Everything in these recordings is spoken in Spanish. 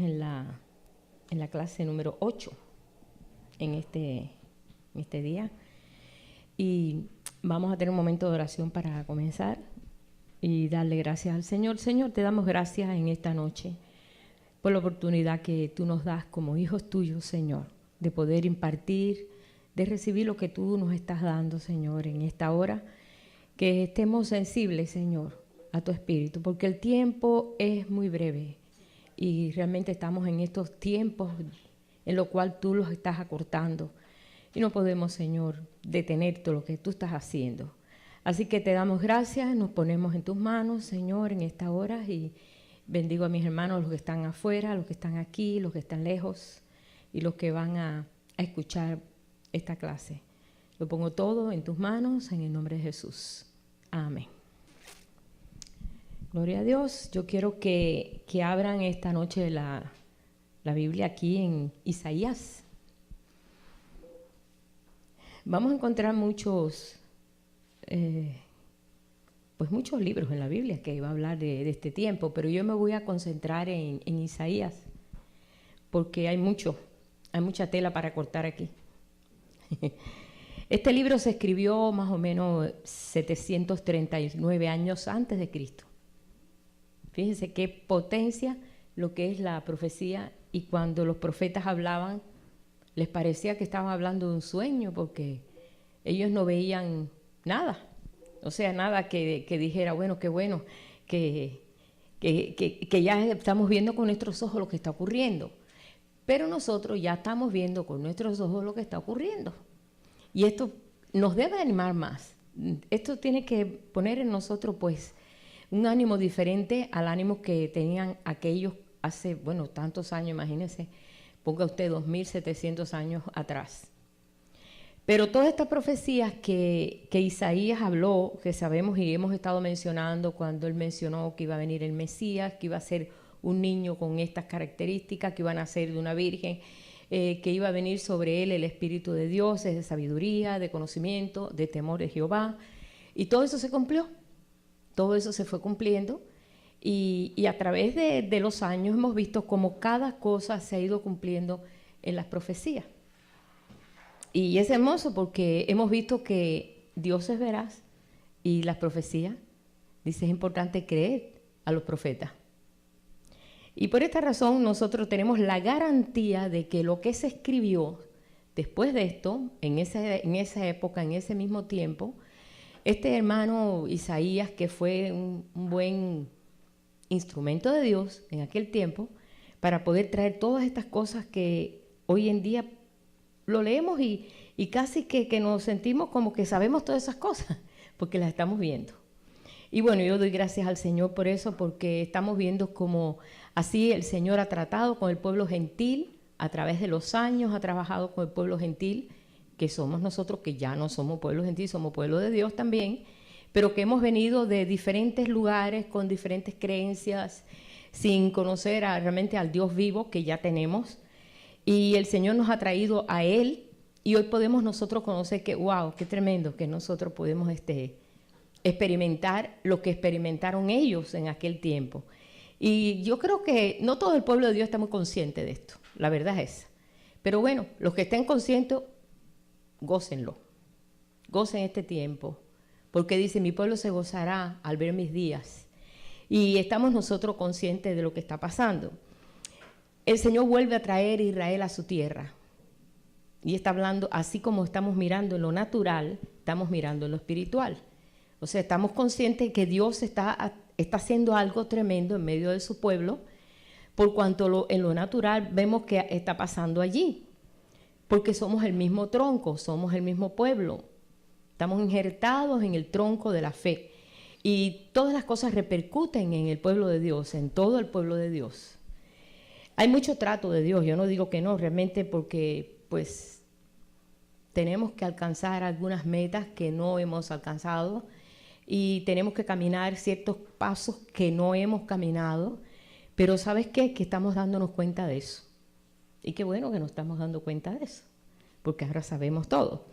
en la clase número 8 en este día. Y vamos a tener un momento de oración para comenzar y darle gracias al Señor. Señor, te damos gracias en esta noche por la oportunidad que tú nos das como hijos tuyos, Señor, de poder impartir, de recibir lo que tú nos estás dando, Señor, en esta hora. Que estemos sensibles, Señor, a tu Espíritu, porque el tiempo es muy breve y realmente estamos en estos tiempos en los cuales tú los estás acortando y no podemos, Señor, detener todo lo que tú estás haciendo. Así que te damos gracias, nos ponemos en tus manos, Señor, en esta hora, y bendigo a mis hermanos, los que están afuera, los que están aquí, los que están lejos y los que van a escuchar esta clase. Lo pongo todo en tus manos, en el nombre de Jesús. Amén. Gloria a Dios. Yo quiero que abran esta noche la Biblia aquí en Isaías. Vamos a encontrar muchos libros en la Biblia que va a hablar de este tiempo, pero yo me voy a concentrar en Isaías, porque hay mucha tela para cortar aquí. Este libro se escribió más o menos 739 años antes de Cristo. Fíjense qué potencia lo que es la profecía, y cuando los profetas hablaban, les parecía que estaban hablando de un sueño, porque ellos no veían nada. O sea, nada que dijera, bueno, qué bueno, que ya estamos viendo con nuestros ojos lo que está ocurriendo. Pero nosotros ya estamos viendo con nuestros ojos lo que está ocurriendo. Y esto nos debe animar más. Esto tiene que poner en nosotros, pues, un ánimo diferente al ánimo que tenían aquellos hace, tantos años, imagínense, ponga usted 2700 años atrás. Pero todas estas profecías que Isaías habló, que sabemos y hemos estado mencionando, cuando él mencionó que iba a venir el Mesías, que iba a ser un niño con estas características, que iba a nacer de una virgen, que iba a venir sobre él el Espíritu de Dios, de sabiduría, de conocimiento, de temor de Jehová. Y todo eso se cumplió, todo eso se fue cumpliendo. Y a través de los años hemos visto cómo cada cosa se ha ido cumpliendo en las profecías. Y es hermoso porque hemos visto que Dios es veraz y las profecías, dice, es importante creer a los profetas. Y por esta razón nosotros tenemos la garantía de que lo que se escribió después de esto, en esa época, en ese mismo tiempo, este hermano Isaías, que fue un buen instrumento de Dios en aquel tiempo, para poder traer todas estas cosas que hoy en día lo leemos y casi que nos sentimos como que sabemos todas esas cosas, porque las estamos viendo. Y bueno, yo doy gracias al Señor por eso, porque estamos viendo cómo así el Señor ha tratado con el pueblo gentil, a través de los años ha trabajado con el pueblo gentil, que somos nosotros, que ya no somos pueblo gentil, somos pueblo de Dios también, pero que hemos venido de diferentes lugares, con diferentes creencias, sin conocer realmente al Dios vivo que ya tenemos. Y el Señor nos ha traído a Él, y hoy podemos nosotros conocer que, wow, qué tremendo, que nosotros podemos experimentar lo que experimentaron ellos en aquel tiempo. Y yo creo que no todo el pueblo de Dios está muy consciente de esto, la verdad es esa. Pero bueno, los que estén conscientes, gócenlo, gocen este tiempo, porque dice, mi pueblo se gozará al ver mis días. Y estamos nosotros conscientes de lo que está pasando. El Señor vuelve a traer a Israel a su tierra. Y está hablando, así como estamos mirando en lo natural, estamos mirando en lo espiritual. O sea, estamos conscientes que Dios está haciendo algo tremendo en medio de su pueblo, por cuanto en lo natural vemos que está pasando allí. Porque somos el mismo tronco, somos el mismo pueblo. Estamos injertados en el tronco de la fe. Y todas las cosas repercuten en el pueblo de Dios, en todo el pueblo de Dios. Hay mucho trato de Dios, yo no digo que no, realmente, porque pues tenemos que alcanzar algunas metas que no hemos alcanzado y tenemos que caminar ciertos pasos que no hemos caminado, pero ¿sabes qué? Que estamos dándonos cuenta de eso. Y qué bueno que nos estamos dando cuenta de eso, porque ahora sabemos todo.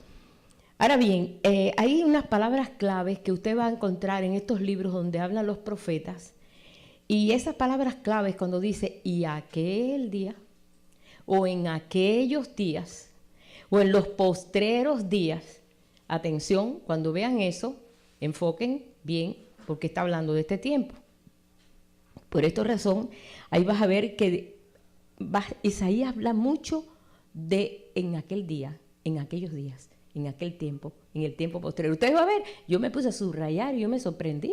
Ahora bien, hay unas palabras claves que usted va a encontrar en estos libros donde hablan los profetas, Y esas palabras claves cuando dice y aquel día, o en aquellos días, o en los postreros días, atención, cuando vean eso, enfoquen bien, porque está hablando de este tiempo. Por esta razón, ahí vas a ver que Isaías habla mucho de en aquel día, en aquellos días, en aquel tiempo, en el tiempo posterior. Ustedes van a ver, yo me puse a subrayar y yo me sorprendí.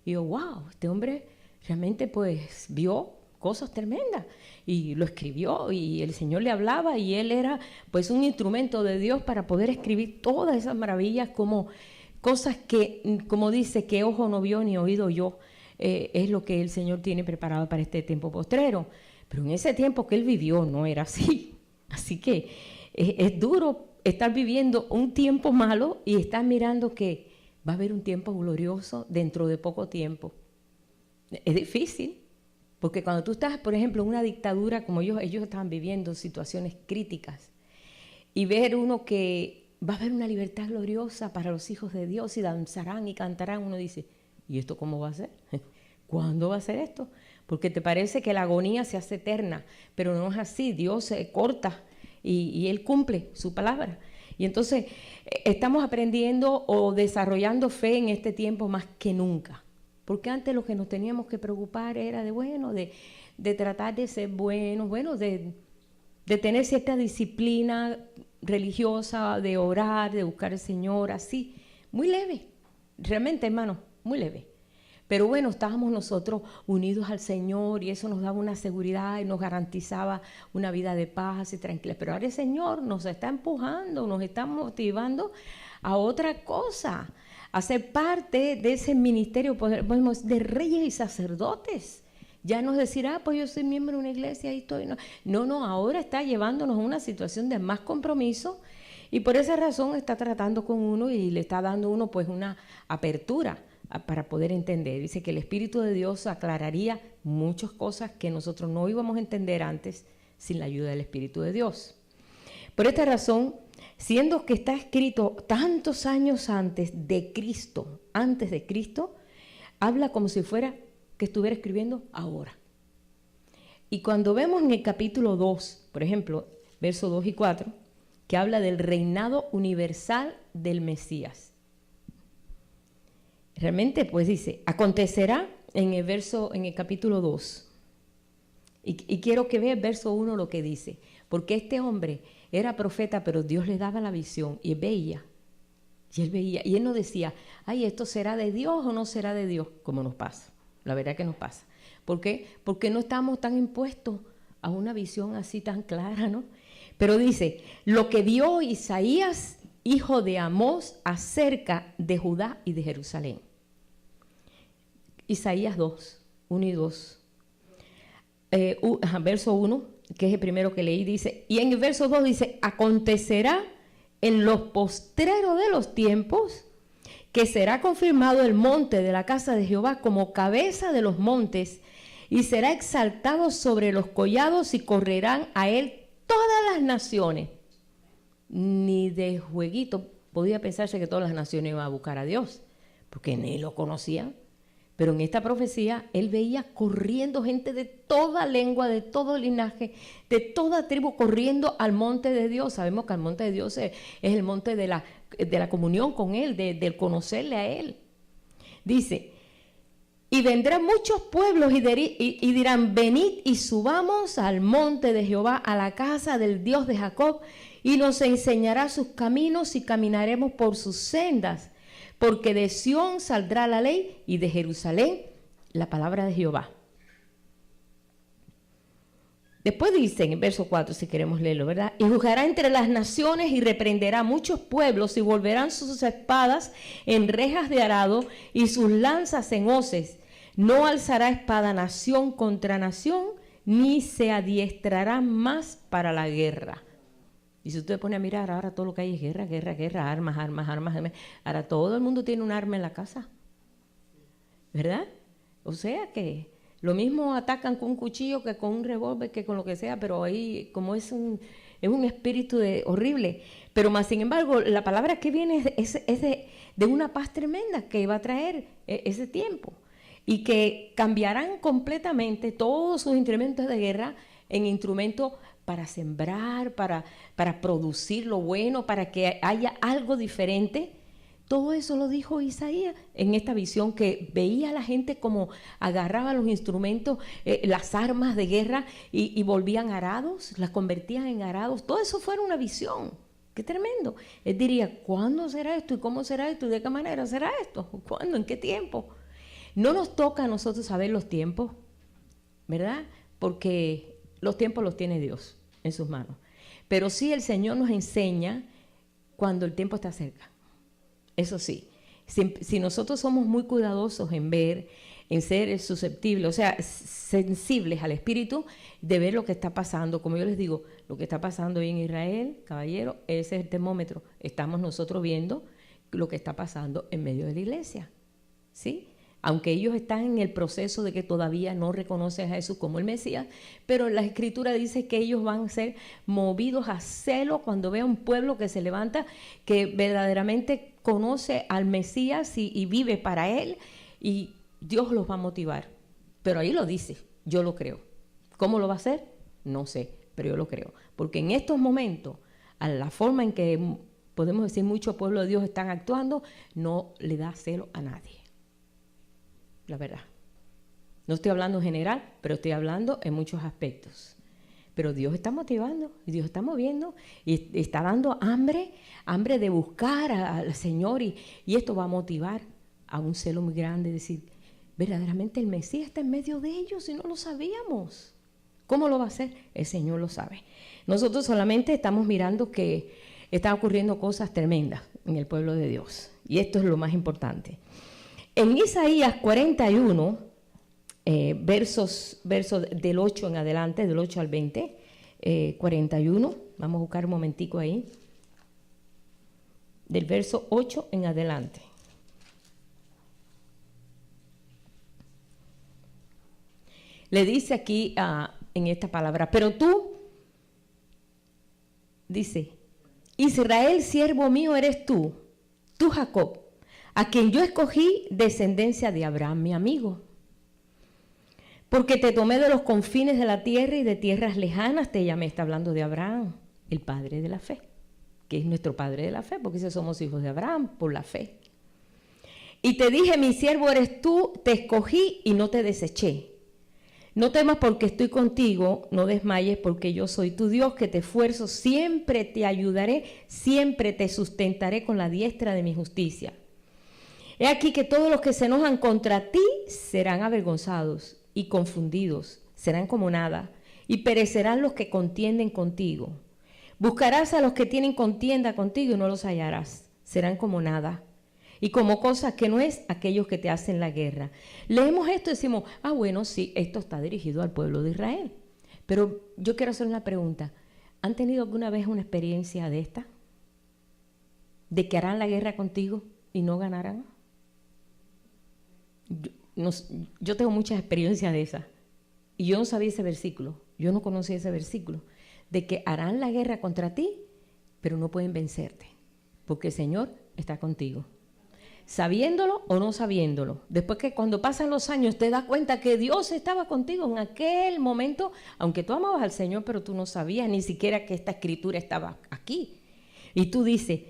Y yo, wow, este hombre realmente pues vio cosas tremendas y lo escribió y el Señor le hablaba y él era pues un instrumento de Dios para poder escribir todas esas maravillas como cosas que, como dice, que ojo no vio ni oído yo, es lo que el Señor tiene preparado para este tiempo postrero. Pero en ese tiempo que él vivió no era así. Así que es duro estar viviendo un tiempo malo y estar mirando que va a haber un tiempo glorioso dentro de poco tiempo. Es difícil, porque cuando tú estás, por ejemplo, en una dictadura como ellos estaban viviendo situaciones críticas, y ver uno que va a haber una libertad gloriosa para los hijos de Dios y danzarán y cantarán, uno dice, ¿y esto cómo va a ser? ¿Cuándo va a ser esto? Porque te parece que la agonía se hace eterna, pero no es así. Dios se corta y Él cumple su palabra. Y entonces estamos aprendiendo o desarrollando fe en este tiempo más que nunca. Porque antes lo que nos teníamos que preocupar era de tratar de ser buenos, de tener cierta disciplina religiosa, de orar, de buscar al Señor, así, muy leve, realmente, hermano, muy leve. Pero bueno, estábamos nosotros unidos al Señor y eso nos daba una seguridad y nos garantizaba una vida de paz y tranquila. Pero ahora el Señor nos está empujando, nos está motivando a otra cosa, a ser parte de ese ministerio de reyes y sacerdotes. Ya no es decir, pues yo soy miembro de una iglesia y estoy... No, ahora está llevándonos a una situación de más compromiso y por esa razón está tratando con uno y le está dando uno pues una apertura para poder entender. Dice que el Espíritu de Dios aclararía muchas cosas que nosotros no íbamos a entender antes sin la ayuda del Espíritu de Dios. Por esta razón, siendo que está escrito tantos años antes de Cristo, habla como si fuera que estuviera escribiendo ahora. Y cuando vemos en el capítulo 2, por ejemplo, versos 2 y 4, que habla del reinado universal del Mesías. Realmente, pues dice, acontecerá en el capítulo 2. Y quiero que vea el verso 1 lo que dice. Porque este hombre era profeta, pero Dios le daba la visión y él veía. Y él no decía, ¿esto será de Dios o no será de Dios? Como nos pasa. La verdad que nos pasa. ¿Por qué? Porque no estamos tan impuestos a una visión así tan clara, ¿no? Pero dice, lo que vio Isaías, hijo de Amós, acerca de Judá y de Jerusalén. Isaías 2, 1 y 2. Verso 1, que es el primero que leí, dice, y en el verso 2 dice, acontecerá en los postreros de los tiempos que será confirmado el monte de la casa de Jehová como cabeza de los montes y será exaltado sobre los collados y correrán a él todas las naciones. Ni de jueguito podía pensarse que todas las naciones iban a buscar a Dios, porque ni lo conocían. Pero en esta profecía él veía corriendo gente de toda lengua, de todo linaje, de toda tribu corriendo al monte de Dios. Sabemos que el monte de Dios es el monte de la comunión con Él, del conocerle a Él. Dice, y vendrán muchos pueblos y dirán, venid y subamos al monte de Jehová, a la casa del Dios de Jacob, y nos enseñará sus caminos y caminaremos por sus sendas. Porque de Sión saldrá la ley y de Jerusalén la palabra de Jehová. Después dice en el verso 4, si queremos leerlo, ¿verdad? Y juzgará entre las naciones y reprenderá a muchos pueblos y volverán sus espadas en rejas de arado y sus lanzas en hoces. No alzará espada nación contra nación, ni se adiestrará más para la guerra. Y si usted pone a mirar, ahora todo lo que hay es guerra, armas. Ahora todo el mundo tiene un arma en la casa, ¿verdad? O sea que lo mismo atacan con un cuchillo que con un revólver, que con lo que sea, pero ahí como es un espíritu horrible. Pero más sin embargo, la palabra que viene es de una paz tremenda que va a traer ese tiempo. y que cambiarán completamente todos sus instrumentos de guerra en instrumentos para sembrar, para producir lo bueno, para que haya algo diferente. Todo eso lo dijo Isaías en esta visión, que veía a la gente como agarraba los instrumentos, las armas de guerra y volvían arados, las convertían en arados. Todo eso fue una visión. ¡Qué tremendo! Él diría, ¿cuándo será esto? ¿Y cómo será esto? ¿Y de qué manera será esto? ¿Cuándo? ¿En qué tiempo? No nos toca a nosotros saber los tiempos, ¿verdad? Porque los tiempos los tiene Dios en sus manos. Pero sí el Señor nos enseña cuando el tiempo está cerca. Eso sí, si nosotros somos muy cuidadosos en ver, en ser susceptibles, o sea, sensibles al espíritu, de ver lo que está pasando, como yo les digo, lo que está pasando hoy en Israel, caballero, ese es el termómetro. Estamos nosotros viendo lo que está pasando en medio de la iglesia, ¿sí? Aunque ellos están en el proceso de que todavía no reconocen a Jesús como el Mesías, pero la Escritura dice que ellos van a ser movidos a celo cuando vea un pueblo que se levanta, que verdaderamente conoce al Mesías y vive para Él, y Dios los va a motivar. Pero ahí lo dice, yo lo creo. ¿Cómo lo va a hacer? No sé, pero yo lo creo. Porque en estos momentos, a la forma en que podemos decir muchos pueblos de Dios están actuando, no le da celo a nadie. La verdad. No estoy hablando en general, pero estoy hablando en muchos aspectos. Pero Dios está motivando, y Dios está moviendo, y está dando hambre de buscar al Señor, y esto va a motivar a un celo muy grande, decir, verdaderamente el Mesías está en medio de ellos y no lo sabíamos. ¿Cómo lo va a hacer? El Señor lo sabe. Nosotros solamente estamos mirando que están ocurriendo cosas tremendas en el pueblo de Dios, y esto es lo más importante. En Isaías 41, versos del 8 en adelante, del 8 al 20, 41, vamos a buscar un momentico ahí, del verso 8 en adelante. Le dice aquí en esta palabra, pero tú, dice, Israel, siervo mío eres tú Jacob, a quien yo escogí descendencia de Abraham, mi amigo. Porque te tomé de los confines de la tierra y de tierras lejanas te llamé. Está hablando de Abraham, el padre de la fe, que es nuestro padre de la fe, porque si somos hijos de Abraham por la fe. Y te dije, mi siervo eres tú, te escogí y no te deseché. No temas porque estoy contigo, no desmayes porque yo soy tu Dios, que te esfuerzo, siempre te ayudaré, siempre te sustentaré con la diestra de mi justicia. He aquí que todos los que se enojan contra ti serán avergonzados y confundidos, serán como nada, y perecerán los que contienden contigo. Buscarás a los que tienen contienda contigo y no los hallarás, serán como nada, y como cosa que no es aquellos que te hacen la guerra. Leemos esto y decimos, bueno, sí, esto está dirigido al pueblo de Israel. Pero yo quiero hacer una pregunta. ¿Han tenido alguna vez una experiencia de esta? ¿De que harán la guerra contigo y no ganarán? Yo tengo muchas experiencias de esas. Y yo no sabía ese versículo. Yo no conocía ese versículo. De que harán la guerra contra ti, pero no pueden vencerte. Porque el Señor está contigo. Sabiéndolo o no sabiéndolo. Después que cuando pasan los años te das cuenta que Dios estaba contigo en aquel momento, aunque tú amabas al Señor, pero tú no sabías ni siquiera que esta escritura estaba aquí. Y tú dices,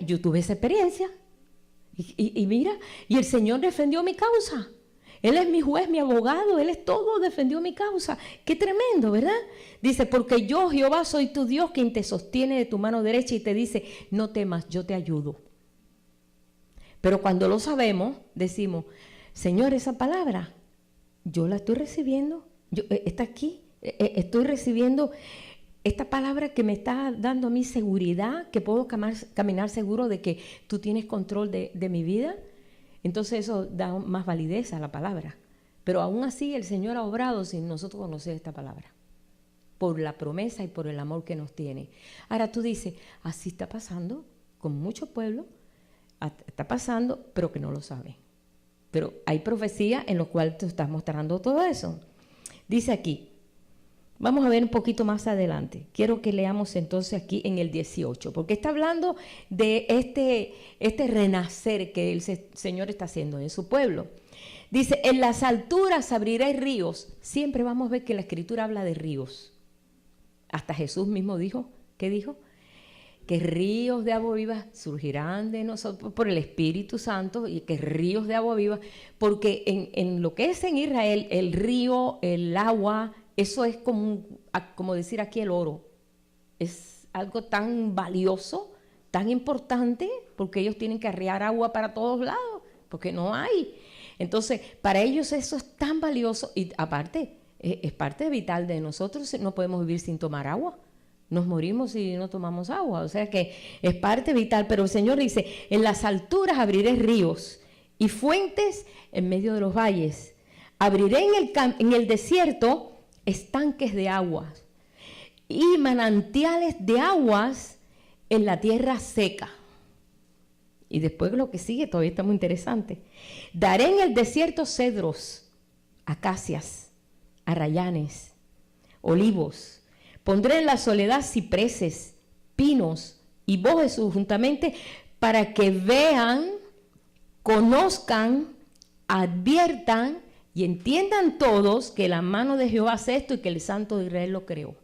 yo tuve esa experiencia. Y mira, y el Señor defendió mi causa. Él es mi juez, mi abogado, Él es todo, defendió mi causa. Qué tremendo, ¿verdad? Dice, porque yo, Jehová, soy tu Dios, quien te sostiene de tu mano derecha y te dice, no temas, yo te ayudo. Pero cuando lo sabemos, decimos, Señor, esa palabra, yo la estoy recibiendo, está aquí, estoy recibiendo esta palabra que me está dando a mí seguridad, que puedo caminar seguro de que tú tienes control de mi vida. Entonces eso da más validez a la palabra. Pero aún así el Señor ha obrado sin nosotros conocer esta palabra, por la promesa y por el amor que nos tiene. Ahora tú dices, así está pasando con muchos pueblos, está pasando, pero que no lo saben. Pero hay profecía en la cual tú estás mostrando todo eso. Dice aquí, Vamos a ver un poquito más adelante. Quiero que leamos entonces aquí en el 18, porque está hablando de este renacer que el Señor está haciendo en su pueblo. Dice, en las alturas abriré ríos. Siempre vamos a ver que la Escritura habla de ríos. Hasta Jesús mismo dijo, ¿qué dijo? Que ríos de agua viva surgirán de nosotros por el Espíritu Santo, y que ríos de agua viva, porque en lo que es en Israel, el río, el agua, eso es como decir aquí el oro. Es algo tan valioso, tan importante, porque ellos tienen que arrear agua para todos lados, porque no hay. Entonces, para ellos eso es tan valioso, y aparte, es parte vital de nosotros. No podemos vivir sin tomar agua. Nos morimos si no tomamos agua, o sea que es parte vital. Pero el Señor dice, en las alturas abriré ríos y fuentes en medio de los valles. Abriré en el desierto estanques de aguas y manantiales de aguas en la tierra seca. Y después lo que sigue todavía está muy interesante. Daré en el desierto cedros, acacias, arrayanes, olivos. Pondré en la soledad cipreses, pinos y bosques juntamente, para que vean, conozcan, adviertan y entiendan todos que la mano de Jehová hace esto y que el Santo de Israel lo creó.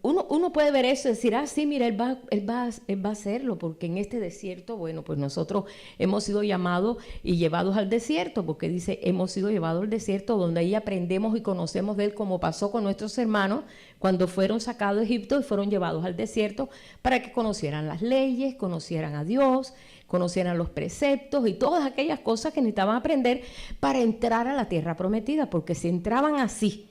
Uno puede ver eso y decir, sí, mira, él va a hacerlo, porque en este desierto, bueno, pues nosotros hemos sido llamados y llevados al desierto, porque dice, hemos sido llevados al desierto, donde ahí aprendemos y conocemos de él, como pasó con nuestros hermanos cuando fueron sacados de Egipto y fueron llevados al desierto, para que conocieran las leyes, conocieran a Dios, conocieran los preceptos y todas aquellas cosas que necesitaban aprender para entrar a la tierra prometida, porque si entraban así,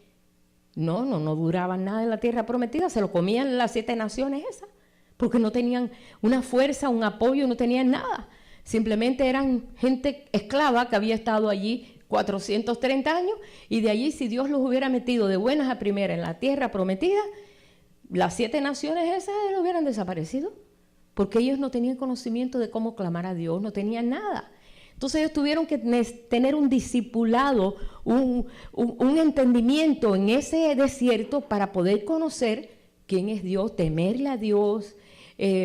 no duraban nada en la tierra prometida, se lo comían las 7 naciones esas, porque no tenían una fuerza, un apoyo, no tenían nada. Simplemente eran gente esclava que había estado allí 430 años, y de allí, si Dios los hubiera metido de buenas a primeras en la tierra prometida, las 7 naciones esas lo hubieran desaparecido, porque ellos no tenían conocimiento de cómo clamar a Dios, no tenían nada. Entonces ellos tuvieron que tener un discipulado, un entendimiento en ese desierto para poder conocer quién es Dios, temerle a Dios,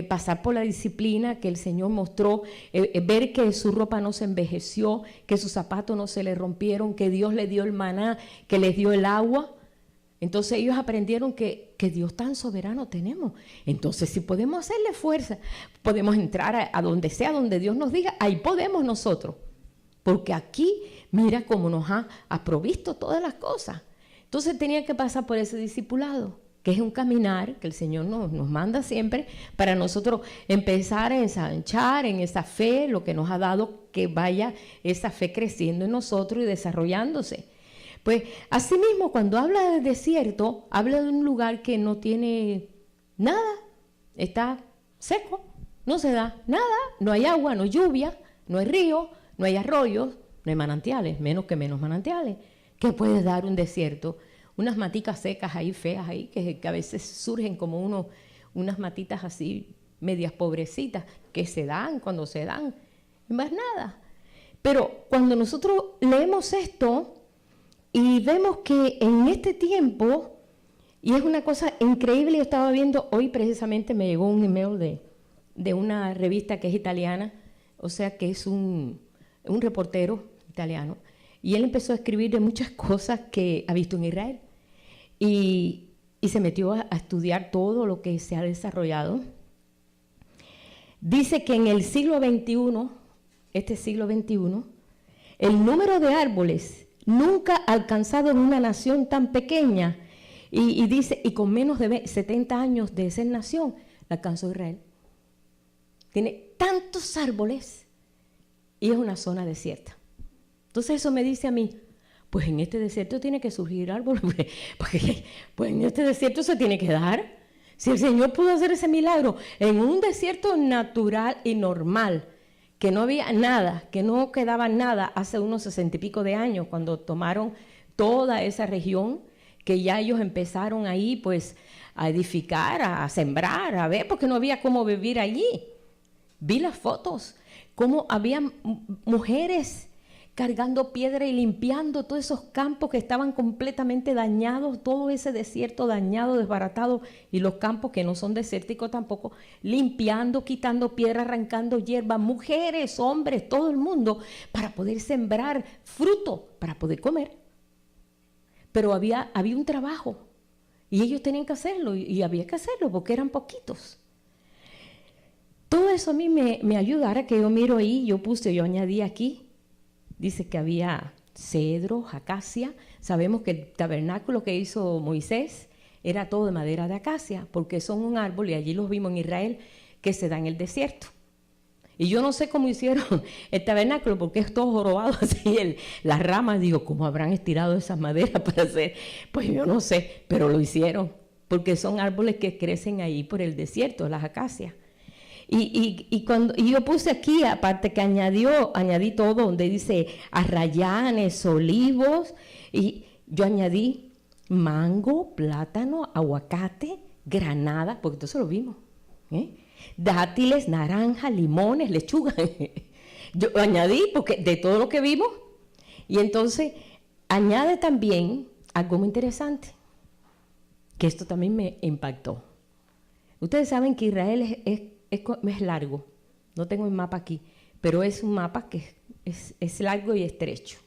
pasar por la disciplina que el Señor mostró, ver que su ropa no se envejeció, que sus zapatos no se le rompieron, que Dios le dio el maná, que les dio el agua. Entonces ellos aprendieron que Dios tan soberano tenemos. Entonces, si podemos hacerle fuerza, podemos entrar a donde sea, donde Dios nos diga, ahí podemos nosotros. Porque aquí, mira cómo nos ha provisto todas las cosas. Entonces tenía que pasar por ese discipulado, que es un caminar que el Señor nos manda siempre para nosotros empezar a ensanchar en esa fe, lo que nos ha dado, que vaya esa fe creciendo en nosotros y desarrollándose. Pues asimismo, cuando habla del desierto, habla de un lugar que no tiene nada, está seco, no se da nada, no hay agua, no hay lluvia, no hay río, no hay arroyos, no hay manantiales, menos manantiales. ¿Qué puede dar un desierto? Unas maticas secas ahí, feas ahí, que a veces surgen como unas matitas así, medias pobrecitas, que se dan cuando se dan, más nada. Pero cuando nosotros leemos esto, y vemos que en este tiempo, y es una cosa increíble, yo estaba viendo hoy precisamente, me llegó un email de una revista que es italiana, o sea que es un reportero italiano, y él empezó a escribir de muchas cosas que ha visto en Israel, y se metió a estudiar todo lo que se ha desarrollado. Dice que en el siglo XXI, este siglo XXI, el número de árboles nunca alcanzado en una nación tan pequeña, y dice, y con menos de 70 años de ser nación, la alcanzó Israel. Tiene tantos árboles y es una zona desierta. Entonces eso me dice a mí, pues en este desierto tiene que surgir árboles, porque pues en este desierto se tiene que dar. Si el Señor pudo hacer ese milagro en un desierto natural y normal, que no había nada, que no quedaba nada hace unos 60 y pico de años, cuando tomaron toda esa región, que ya ellos empezaron ahí pues a edificar, a sembrar, a ver, porque no había cómo vivir allí. Vi las fotos, cómo había mujeres cargando piedra y limpiando todos esos campos que estaban completamente dañados, todo ese desierto dañado, desbaratado, y los campos que no son desérticos tampoco, limpiando, quitando piedra, arrancando hierba, mujeres, hombres, todo el mundo, para poder sembrar fruto, para poder comer. Pero había un trabajo, y ellos tenían que hacerlo, y había que hacerlo, porque eran poquitos. Todo eso a mí me ayuda. Ahora que yo miro ahí, yo añadí aquí, dice que había cedro, acacia. Sabemos que el tabernáculo que hizo Moisés era todo de madera de acacia, porque son un árbol, y allí los vimos en Israel, que se da en el desierto. Y yo no sé cómo hicieron el tabernáculo, porque es todo jorobado así, las ramas, digo, ¿cómo habrán estirado esas maderas para hacer? Pues yo no sé, pero lo hicieron, porque son árboles que crecen ahí por el desierto, las acacias. Y yo puse aquí, aparte que añadí todo, donde dice arrayanes, olivos, y yo añadí mango, plátano, aguacate, granada, porque todo eso lo vimos, dátiles, naranja, limones, lechuga. Yo añadí, porque de todo lo que vimos, y entonces añade también algo muy interesante, que esto también me impactó. Ustedes saben que Israel es largo, no tengo el mapa aquí, pero es un mapa que es largo y estrecho.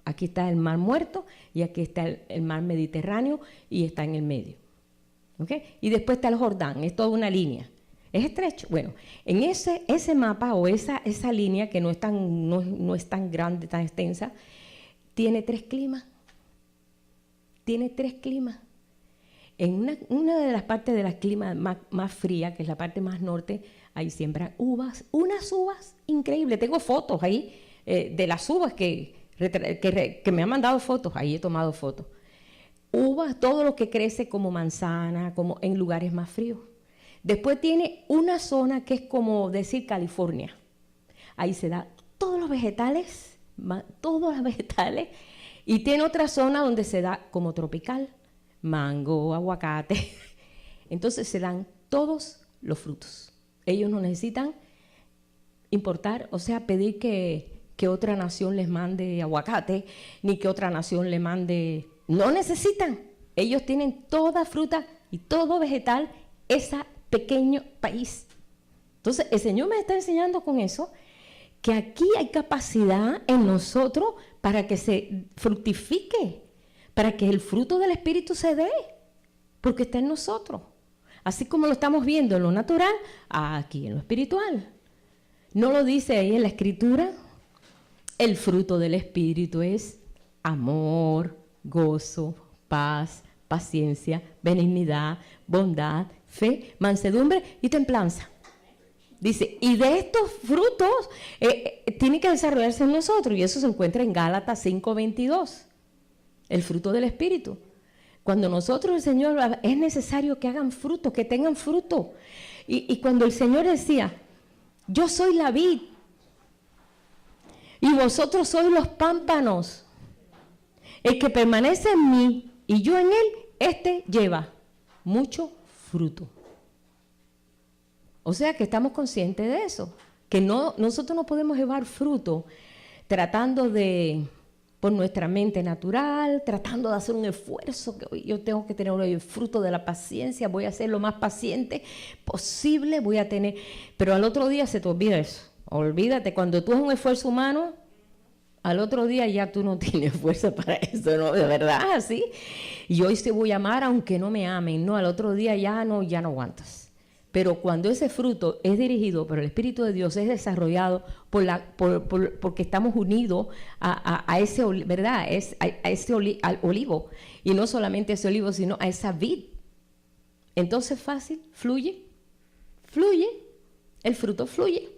Aquí está el Mar Muerto y aquí está el Mar Mediterráneo y está en el medio. ¿Okay? Y después está el Jordán, es toda una línea. Es estrecho. Bueno, en ese mapa o esa línea que no es tan grande, tan extensa, tiene 3 climas. Tiene 3 climas. En una de las partes de la clima más fría, que es la parte más norte, ahí siembran uvas, unas uvas increíbles. Tengo fotos ahí de las uvas que me han mandado fotos, ahí he tomado fotos. Uvas, todo lo que crece como manzana, como en lugares más fríos. Después tiene una zona que es como decir California. Ahí se da todos los vegetales, y tiene otra zona donde se da como tropical. Mango, aguacate. Entonces se dan todos los frutos. Ellos no necesitan importar, o sea, pedir que otra nación les mande aguacate, ni que otra nación le mande. No necesitan. Ellos tienen toda fruta y todo vegetal, ese pequeño país. Entonces, el Señor me está enseñando con eso que aquí hay capacidad en nosotros para que se fructifique, para que el fruto del Espíritu se dé, porque está en nosotros. Así como lo estamos viendo en lo natural, aquí en lo espiritual. ¿No lo dice ahí en la Escritura? El fruto del Espíritu es amor, gozo, paz, paciencia, benignidad, bondad, fe, mansedumbre y templanza. Dice, y de estos frutos tiene que desarrollarse en nosotros, y eso se encuentra en Gálatas 5:22. El fruto del Espíritu. Cuando nosotros, el Señor, es necesario que hagan fruto, que tengan fruto. Y cuando el Señor decía, yo soy la vid y vosotros sois los pámpanos, el que permanece en mí y yo en él, lleva mucho fruto. O sea que estamos conscientes de eso, que nosotros no podemos llevar fruto tratando de, por nuestra mente natural, tratando de hacer un esfuerzo, que yo tengo que tener el fruto de la paciencia, voy a ser lo más paciente posible, pero al otro día se te olvida eso. Olvídate, cuando tú haces un esfuerzo humano, al otro día ya tú no tienes fuerza para eso, ¿no? De verdad, así. Y hoy te voy a amar aunque no me amen, ¿no? Al otro día ya no aguantas. Pero cuando ese fruto es dirigido por el Espíritu de Dios, es desarrollado porque estamos unidos a ese, ¿verdad? Al olivo. Y no solamente a ese olivo, sino a esa vid. Entonces fácil, fluye, el fruto fluye.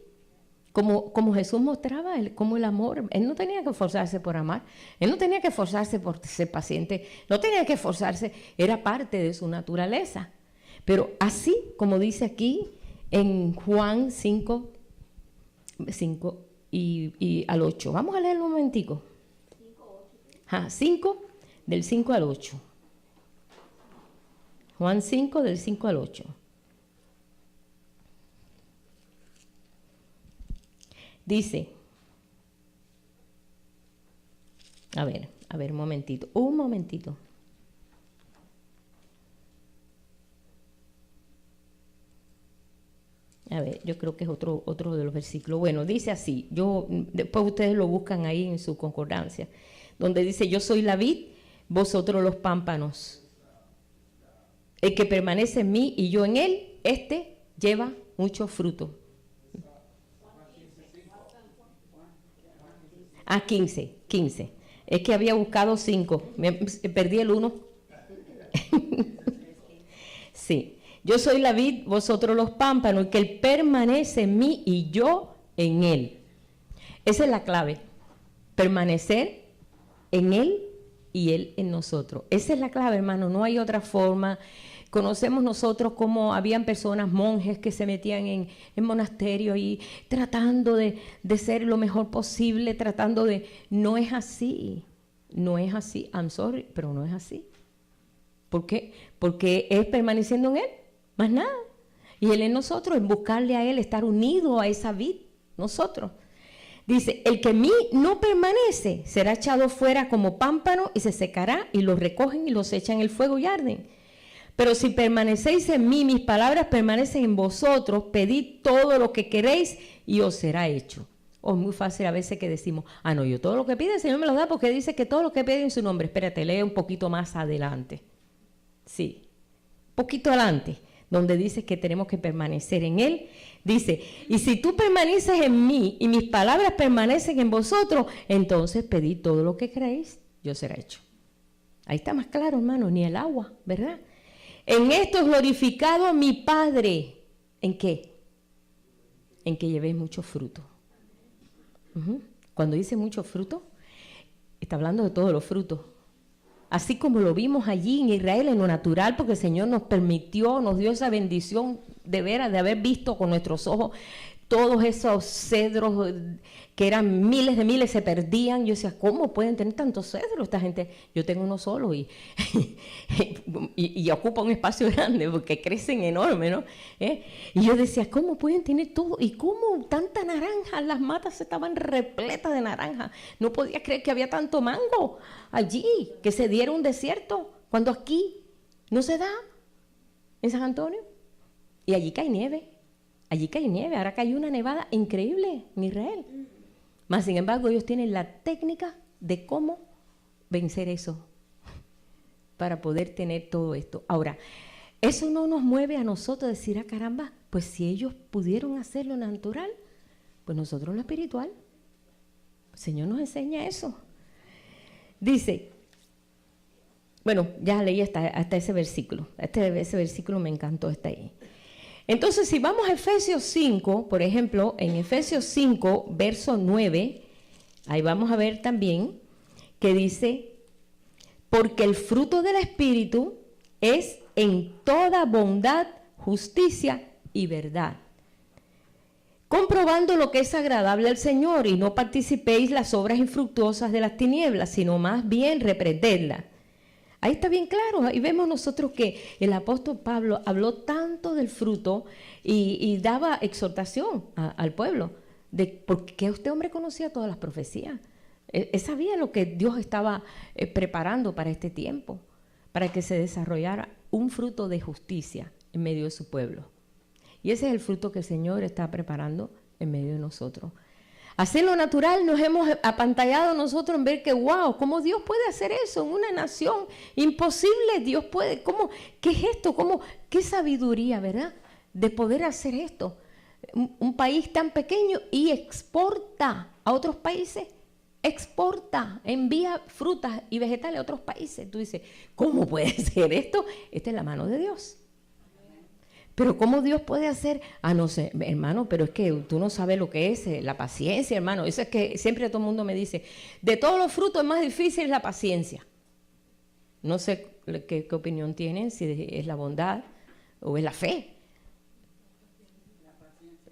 Como Jesús mostraba, como el amor. Él no tenía que esforzarse por amar, él no tenía que esforzarse por ser paciente, no tenía que esforzarse, era parte de su naturaleza. Pero así como dice aquí en Juan 5 y al 8. Vamos a leerlo un momentico. 5, del 5 al 8. Juan 5, del 5 al 8. Dice, A ver, un momentito. A ver, yo creo que es otro de los versículos. Bueno, dice así, después ustedes lo buscan ahí en su concordancia, donde dice, yo soy la vid, vosotros los pámpanos. El que permanece en mí y yo en él, este lleva mucho fruto. 15. Es que había buscado 5, perdí el 1. Sí. Yo soy la vid, vosotros los pámpanos, que él permanece en mí y yo en él. Esa es la clave, permanecer en él y él en nosotros. Esa es la clave, hermano, no hay otra forma. Conocemos nosotros cómo habían personas, monjes, que se metían en monasterios y tratando de ser lo mejor posible, No es así, I'm sorry, pero no es así. ¿Por qué? Porque es permaneciendo en él. Más nada. Y él en nosotros, en buscarle a él, estar unido a esa vid, nosotros. Dice, el que en mí no permanece será echado fuera como pámpano y se secará, y los recogen y los echan en el fuego y arden. Pero si permanecéis en mí, mis palabras permanecen en vosotros, pedid todo lo que queréis y os será hecho. Es muy fácil a veces que decimos, no, yo todo lo que pide el Señor me lo da porque dice que todo lo que pide en su nombre. Espérate, lee un poquito más adelante. Sí, poquito adelante, donde dice que tenemos que permanecer en él. Dice, y si tú permaneces en mí y mis palabras permanecen en vosotros, entonces pedid todo lo que queréis, yo será hecho. Ahí está más claro, hermano, ni el agua, ¿verdad? En esto es glorificado a mi Padre. ¿En qué? En que llevéis mucho fruto. Cuando dice mucho fruto, está hablando de todos los frutos. Así como lo vimos allí en Israel en lo natural, porque el Señor nos permitió, nos dio esa bendición de veras, de haber visto con nuestros ojos todos esos cedros que eran miles de miles, se perdían. Yo decía, ¿cómo pueden tener tantos cedros esta gente? Yo tengo uno solo y ocupa un espacio grande porque crecen enorme, ¿no? Y yo decía, ¿cómo pueden tener todo? ¿Y cómo tanta naranja? Las matas estaban repletas de naranja. No podía creer que había tanto mango allí, que se diera un desierto, cuando aquí no se da, en San Antonio. Y allí cae nieve. Ahora cae una nevada increíble en Israel. Mas, sin embargo, ellos tienen la técnica de cómo vencer eso para poder tener todo esto. Ahora, eso no nos mueve a nosotros a decir, caramba, pues si ellos pudieron hacerlo natural, pues nosotros lo espiritual. El Señor nos enseña eso. Dice, bueno, ya leí hasta ese versículo. Ese versículo me encantó, está ahí. Entonces, si vamos a Efesios 5, por ejemplo, en Efesios 5, verso 9, ahí vamos a ver también que dice, porque el fruto del Espíritu es en toda bondad, justicia y verdad, comprobando lo que es agradable al Señor, y no participéis las obras infructuosas de las tinieblas, sino más bien reprendedlas. Ahí está bien claro, y vemos nosotros que el apóstol Pablo habló tanto del fruto y daba exhortación al pueblo, porque este hombre conocía todas las profecías. Él sabía lo que Dios estaba preparando para este tiempo, para que se desarrollara un fruto de justicia en medio de su pueblo. Y ese es el fruto que el Señor está preparando en medio de nosotros. Hacer lo natural, nos hemos apantallado nosotros en ver que, wow, ¿cómo Dios puede hacer eso en una nación? Imposible, Dios puede. ¿Cómo? ¿Qué es esto? ¿Qué sabiduría, verdad? De poder hacer esto. Un país tan pequeño y exporta a otros países. Envía frutas y vegetales a otros países. Tú dices, ¿cómo puede ser esto? Esta es la mano de Dios. Pero ¿cómo Dios puede hacer? No sé, hermano, pero es que tú no sabes lo que es la paciencia, hermano. Eso es que siempre todo el mundo me dice, de todos los frutos el más difícil es la paciencia. No sé qué opinión tienen, si es la bondad o es la fe.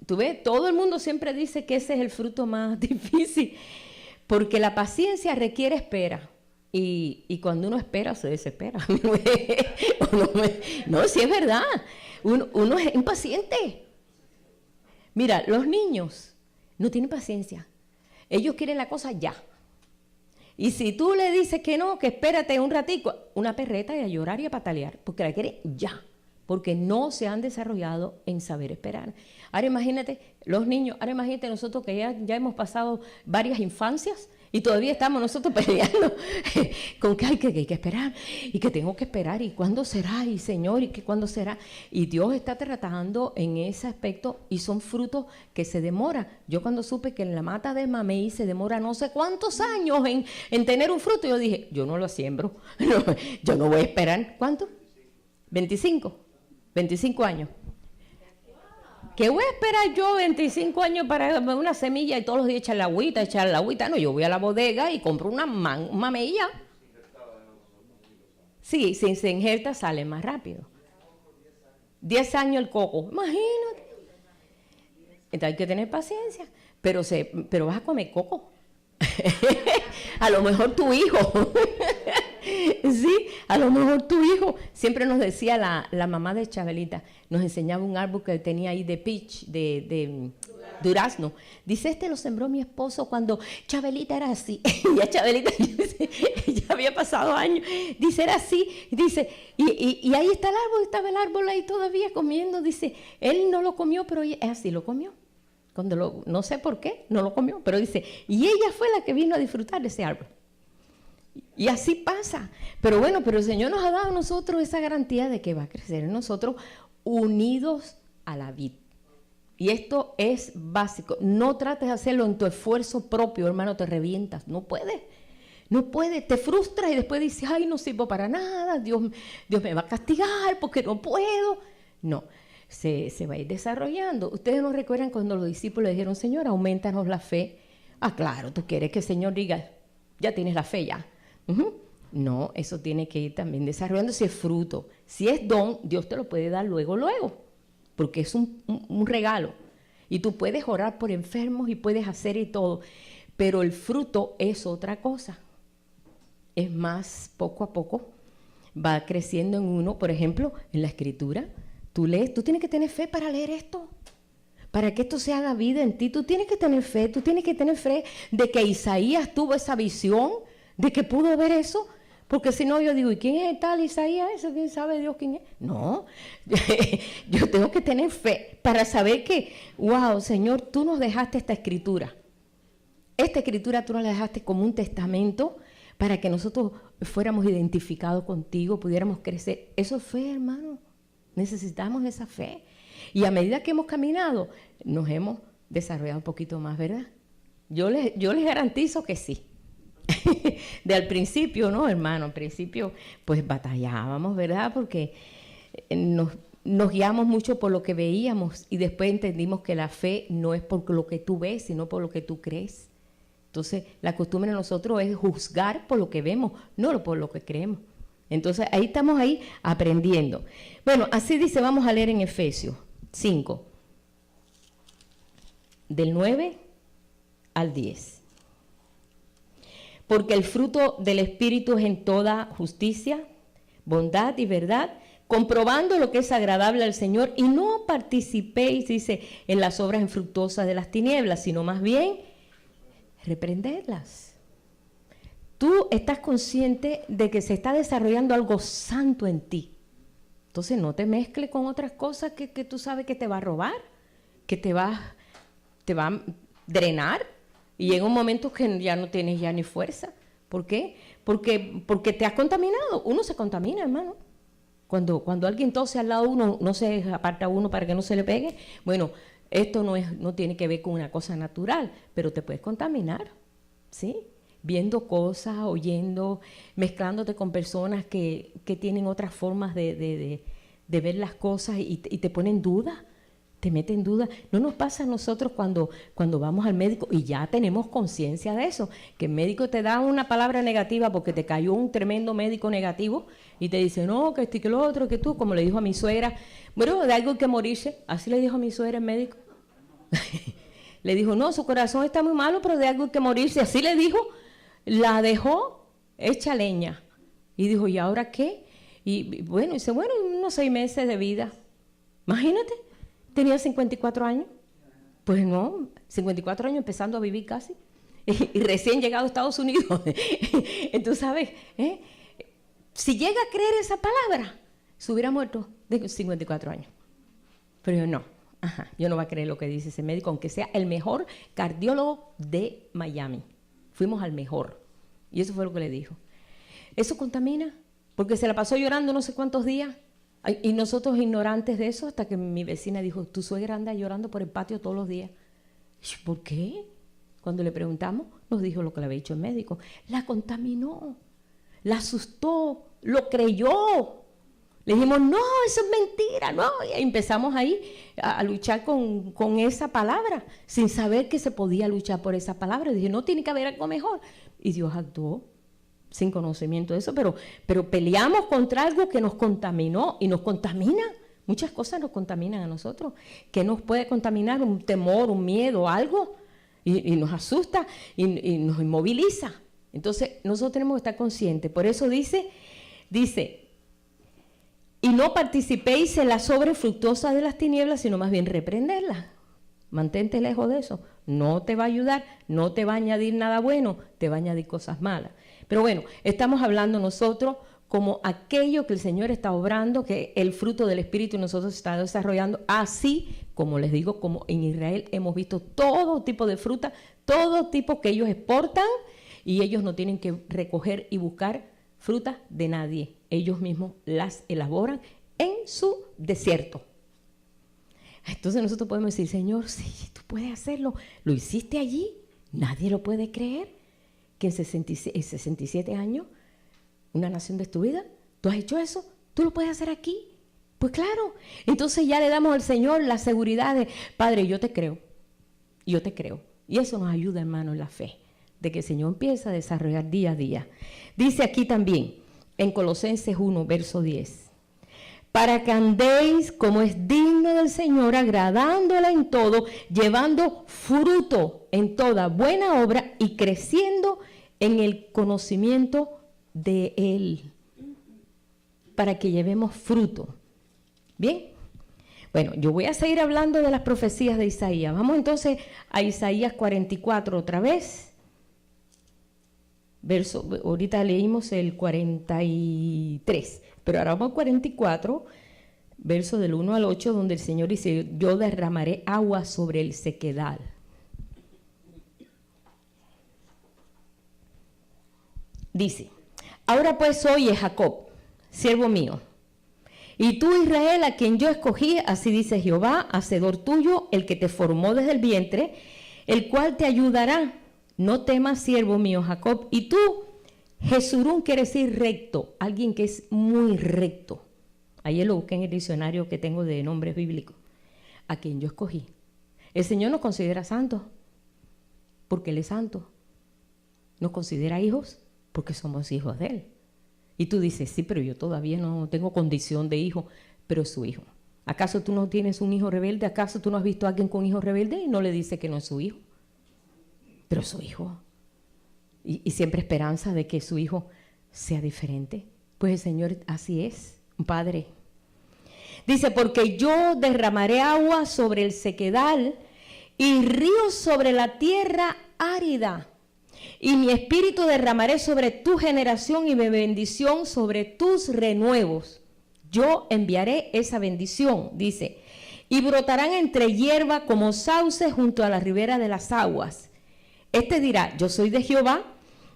Tú ves, todo el mundo siempre dice que ese es el fruto más difícil, porque la paciencia requiere espera. Y cuando uno espera, se desespera. No, sí es verdad. Uno es impaciente. Mira, los niños no tienen paciencia. Ellos quieren la cosa ya. Y si tú le dices que no, que espérate un ratico, una perreta y a llorar y a patalear, porque la quiere ya, porque no se han desarrollado en saber esperar. Ahora imagínate, los niños, ahora imagínate nosotros que ya hemos pasado varias infancias y todavía estamos nosotros peleando con que hay que esperar y que tengo que esperar y cuándo será y Señor y que cuándo será. Y Dios está tratando en ese aspecto y son frutos que se demoran. Yo cuando supe que en la mata de mamey se demora no sé cuántos años en tener un fruto, yo dije, yo no lo siembro, no, yo no voy a esperar. ¿Cuánto? 25 años. ¿Qué voy a esperar yo 25 años para una semilla y todos los días echar la agüita? No, yo voy a la bodega y compro una mamella. Sí, si se injerta sale más rápido. 10 años el coco, imagínate. Entonces hay que tener paciencia, pero vas a comer coco. A lo mejor tu hijo. Sí, a lo mejor tu hijo. Siempre nos decía la mamá de Chabelita, nos enseñaba un árbol que tenía ahí de peach, de durazno. Dice, este lo sembró mi esposo cuando Chabelita era así. Ya Chabelita, ya había pasado años. Dice, era así. Dice, y ahí está el árbol, estaba el árbol ahí todavía comiendo. Dice, él no lo comió, pero así lo comió. No sé por qué, no lo comió, pero dice, y ella fue la que vino a disfrutar de ese árbol. Y así pasa. Pero bueno, pero el Señor nos ha dado a nosotros esa garantía de que va a crecer en nosotros unidos a la vid. Y esto es básico. No trates de hacerlo en tu esfuerzo propio, hermano, te revientas. No puedes. No puedes. Te frustras y después dices, ay, no sirvo para nada, Dios me va a castigar porque no puedo. No. Se va a ir desarrollando. Ustedes no recuerdan cuando los discípulos le dijeron, Señor, aumentanos la fe. Ah, claro, tú quieres que el Señor diga, ya tienes la fe ya. No, eso tiene que ir también desarrollando. Si es fruto, si es don, Dios te lo puede dar luego, porque es un regalo. Y tú puedes orar por enfermos y puedes hacer y todo, pero el fruto es otra cosa. Es más, poco a poco, va creciendo en uno. Por ejemplo, en la Escritura, tú lees, tú tienes que tener fe para leer esto. Para que esto se haga vida en ti, tú tienes que tener fe de que Isaías tuvo esa visión, de que pudo ver eso, porque si no yo digo, ¿y quién es tal Isaías ese? ¿Quién sabe Dios quién es? No, yo tengo que tener fe para saber que, wow, Señor, tú nos dejaste esta escritura. Esta escritura tú nos la dejaste como un testamento para que nosotros fuéramos identificados contigo, pudiéramos crecer. Eso es fe, hermano. Necesitamos esa fe. Y a medida que hemos caminado, nos hemos desarrollado un poquito más, ¿verdad? Yo les garantizo que sí. De al principio, ¿no, hermano? Al principio, pues batallábamos, ¿verdad? Porque nos guiamos mucho por lo que veíamos y después entendimos que la fe no es por lo que tú ves, sino por lo que tú crees. Entonces, la costumbre de nosotros es juzgar por lo que vemos, no por lo que creemos. Entonces, ahí estamos aprendiendo. Bueno, así dice, vamos a leer en Efesios 5, del 9 al 10. Porque el fruto del Espíritu es en toda justicia, bondad y verdad, comprobando lo que es agradable al Señor, y no participéis, dice, en las obras infructuosas de las tinieblas, sino más bien reprenderlas. Tú estás consciente de que se está desarrollando algo santo en ti. Entonces no te mezcles con otras cosas que tú sabes que te va a robar, que te va a drenar. Y llega un momento que ya no tienes ya ni fuerza. ¿Por qué? Porque te has contaminado. Uno se contamina, hermano. Cuando alguien tose al lado de uno, no se aparta uno para que no se le pegue. Bueno, esto no tiene que ver con una cosa natural, pero te puedes contaminar, ¿sí? Viendo cosas, oyendo, mezclándote con personas que tienen otras formas de ver las cosas y te ponen duda. Te mete en duda. No nos pasa a nosotros cuando vamos al médico y ya tenemos conciencia de eso, que el médico te da una palabra negativa porque te cayó un tremendo médico negativo y te dice, no, que esto y que lo otro, que tú, como le dijo a mi suegra, bueno, de algo hay que morirse. Así le dijo a mi suegra el médico. Le dijo, no, su corazón está muy malo, pero de algo hay que morirse. Así le dijo, la dejó hecha leña. Y dijo, ¿y ahora qué? Y bueno, dice, bueno, unos 6 meses de vida. Imagínate. Tenía 54 años. Pues no, 54 años empezando a vivir casi. y recién llegado a Estados Unidos. Entonces, ¿sabes? Si llega a creer esa palabra, se hubiera muerto de 54 años. Pero yo no. Yo no voy a creer lo que dice ese médico, aunque sea el mejor cardiólogo de Miami. Fuimos al mejor. Y eso fue lo que le dijo. ¿Eso contamina? Porque se la pasó llorando no sé cuántos días. Y nosotros ignorantes de eso, hasta que mi vecina dijo, tu suegra anda llorando por el patio todos los días. Y yo, ¿por qué? Cuando le preguntamos, nos dijo lo que le había dicho el médico. La contaminó, la asustó, lo creyó. Le dijimos, no, eso es mentira, no. Y empezamos ahí a luchar con esa palabra, sin saber que se podía luchar por esa palabra. Dije, no, tiene que haber algo mejor. Y Dios actuó sin conocimiento de eso, pero peleamos contra algo que nos contaminó y nos contamina. Muchas cosas nos contaminan a nosotros. ¿Qué nos puede contaminar? Un temor, un miedo, algo. Y nos asusta y nos inmoviliza. Entonces, nosotros tenemos que estar conscientes. Por eso dice, y no participéis en la sobre fructuosa de las tinieblas, sino más bien reprenderlas. Mantente lejos de eso. No te va a ayudar, no te va a añadir nada bueno, te va a añadir cosas malas. Pero bueno, estamos hablando nosotros como aquello que el Señor está obrando, que el fruto del Espíritu en nosotros está desarrollando, así como les digo, como en Israel hemos visto todo tipo de fruta, todo tipo que ellos exportan y ellos no tienen que recoger y buscar fruta de nadie. Ellos mismos las elaboran en su desierto. Entonces nosotros podemos decir, Señor, sí, tú puedes hacerlo. Lo hiciste allí, nadie lo puede creer. Que en 67 años, una nación destruida, tú has hecho eso, tú lo puedes hacer aquí. Pues claro, entonces ya le damos al Señor la seguridad de, Padre, yo te creo. Y eso nos ayuda, hermano, en la fe, de que el Señor empieza a desarrollar día a día. Dice aquí también, en Colosenses 1, verso 10, para que andéis como es digno del Señor, agradándola en todo, llevando fruto en toda buena obra y creciendo en el conocimiento de Él, para que llevemos fruto. ¿Bien? Bueno, yo voy a seguir hablando de las profecías de Isaías. Vamos entonces a Isaías 44 otra vez. Ahorita leímos el 43, pero ahora vamos al 44, verso del 1 al 8, donde el Señor dice, yo derramaré agua sobre el sequedal. Dice, ahora pues oye Jacob, siervo mío, y tú Israel, a quien yo escogí, así dice Jehová, hacedor tuyo, el que te formó desde el vientre, el cual te ayudará. No temas, siervo mío Jacob. Y tú, Jesurún, quiere decir recto, alguien que es muy recto. Ayer lo busqué en el diccionario que tengo de nombres bíblicos. A quien yo escogí. El Señor nos considera santos, porque Él es santo. Nos considera hijos, porque somos hijos de Él. Y tú dices, sí, pero yo todavía no tengo condición de hijo, pero es su hijo. ¿Acaso tú no tienes un hijo rebelde? ¿Acaso tú no has visto a alguien con hijo rebelde y no le dice que no es su hijo? Pero es su hijo. Y siempre esperanza de que su hijo sea diferente. Pues el Señor así es, un padre. Dice, porque yo derramaré agua sobre el sequedal y ríos sobre la tierra árida. Y mi espíritu derramaré sobre tu generación y mi bendición sobre tus renuevos. Yo enviaré esa bendición, dice. Y brotarán entre hierba como sauces junto a la ribera de las aguas. Este dirá, yo soy de Jehová,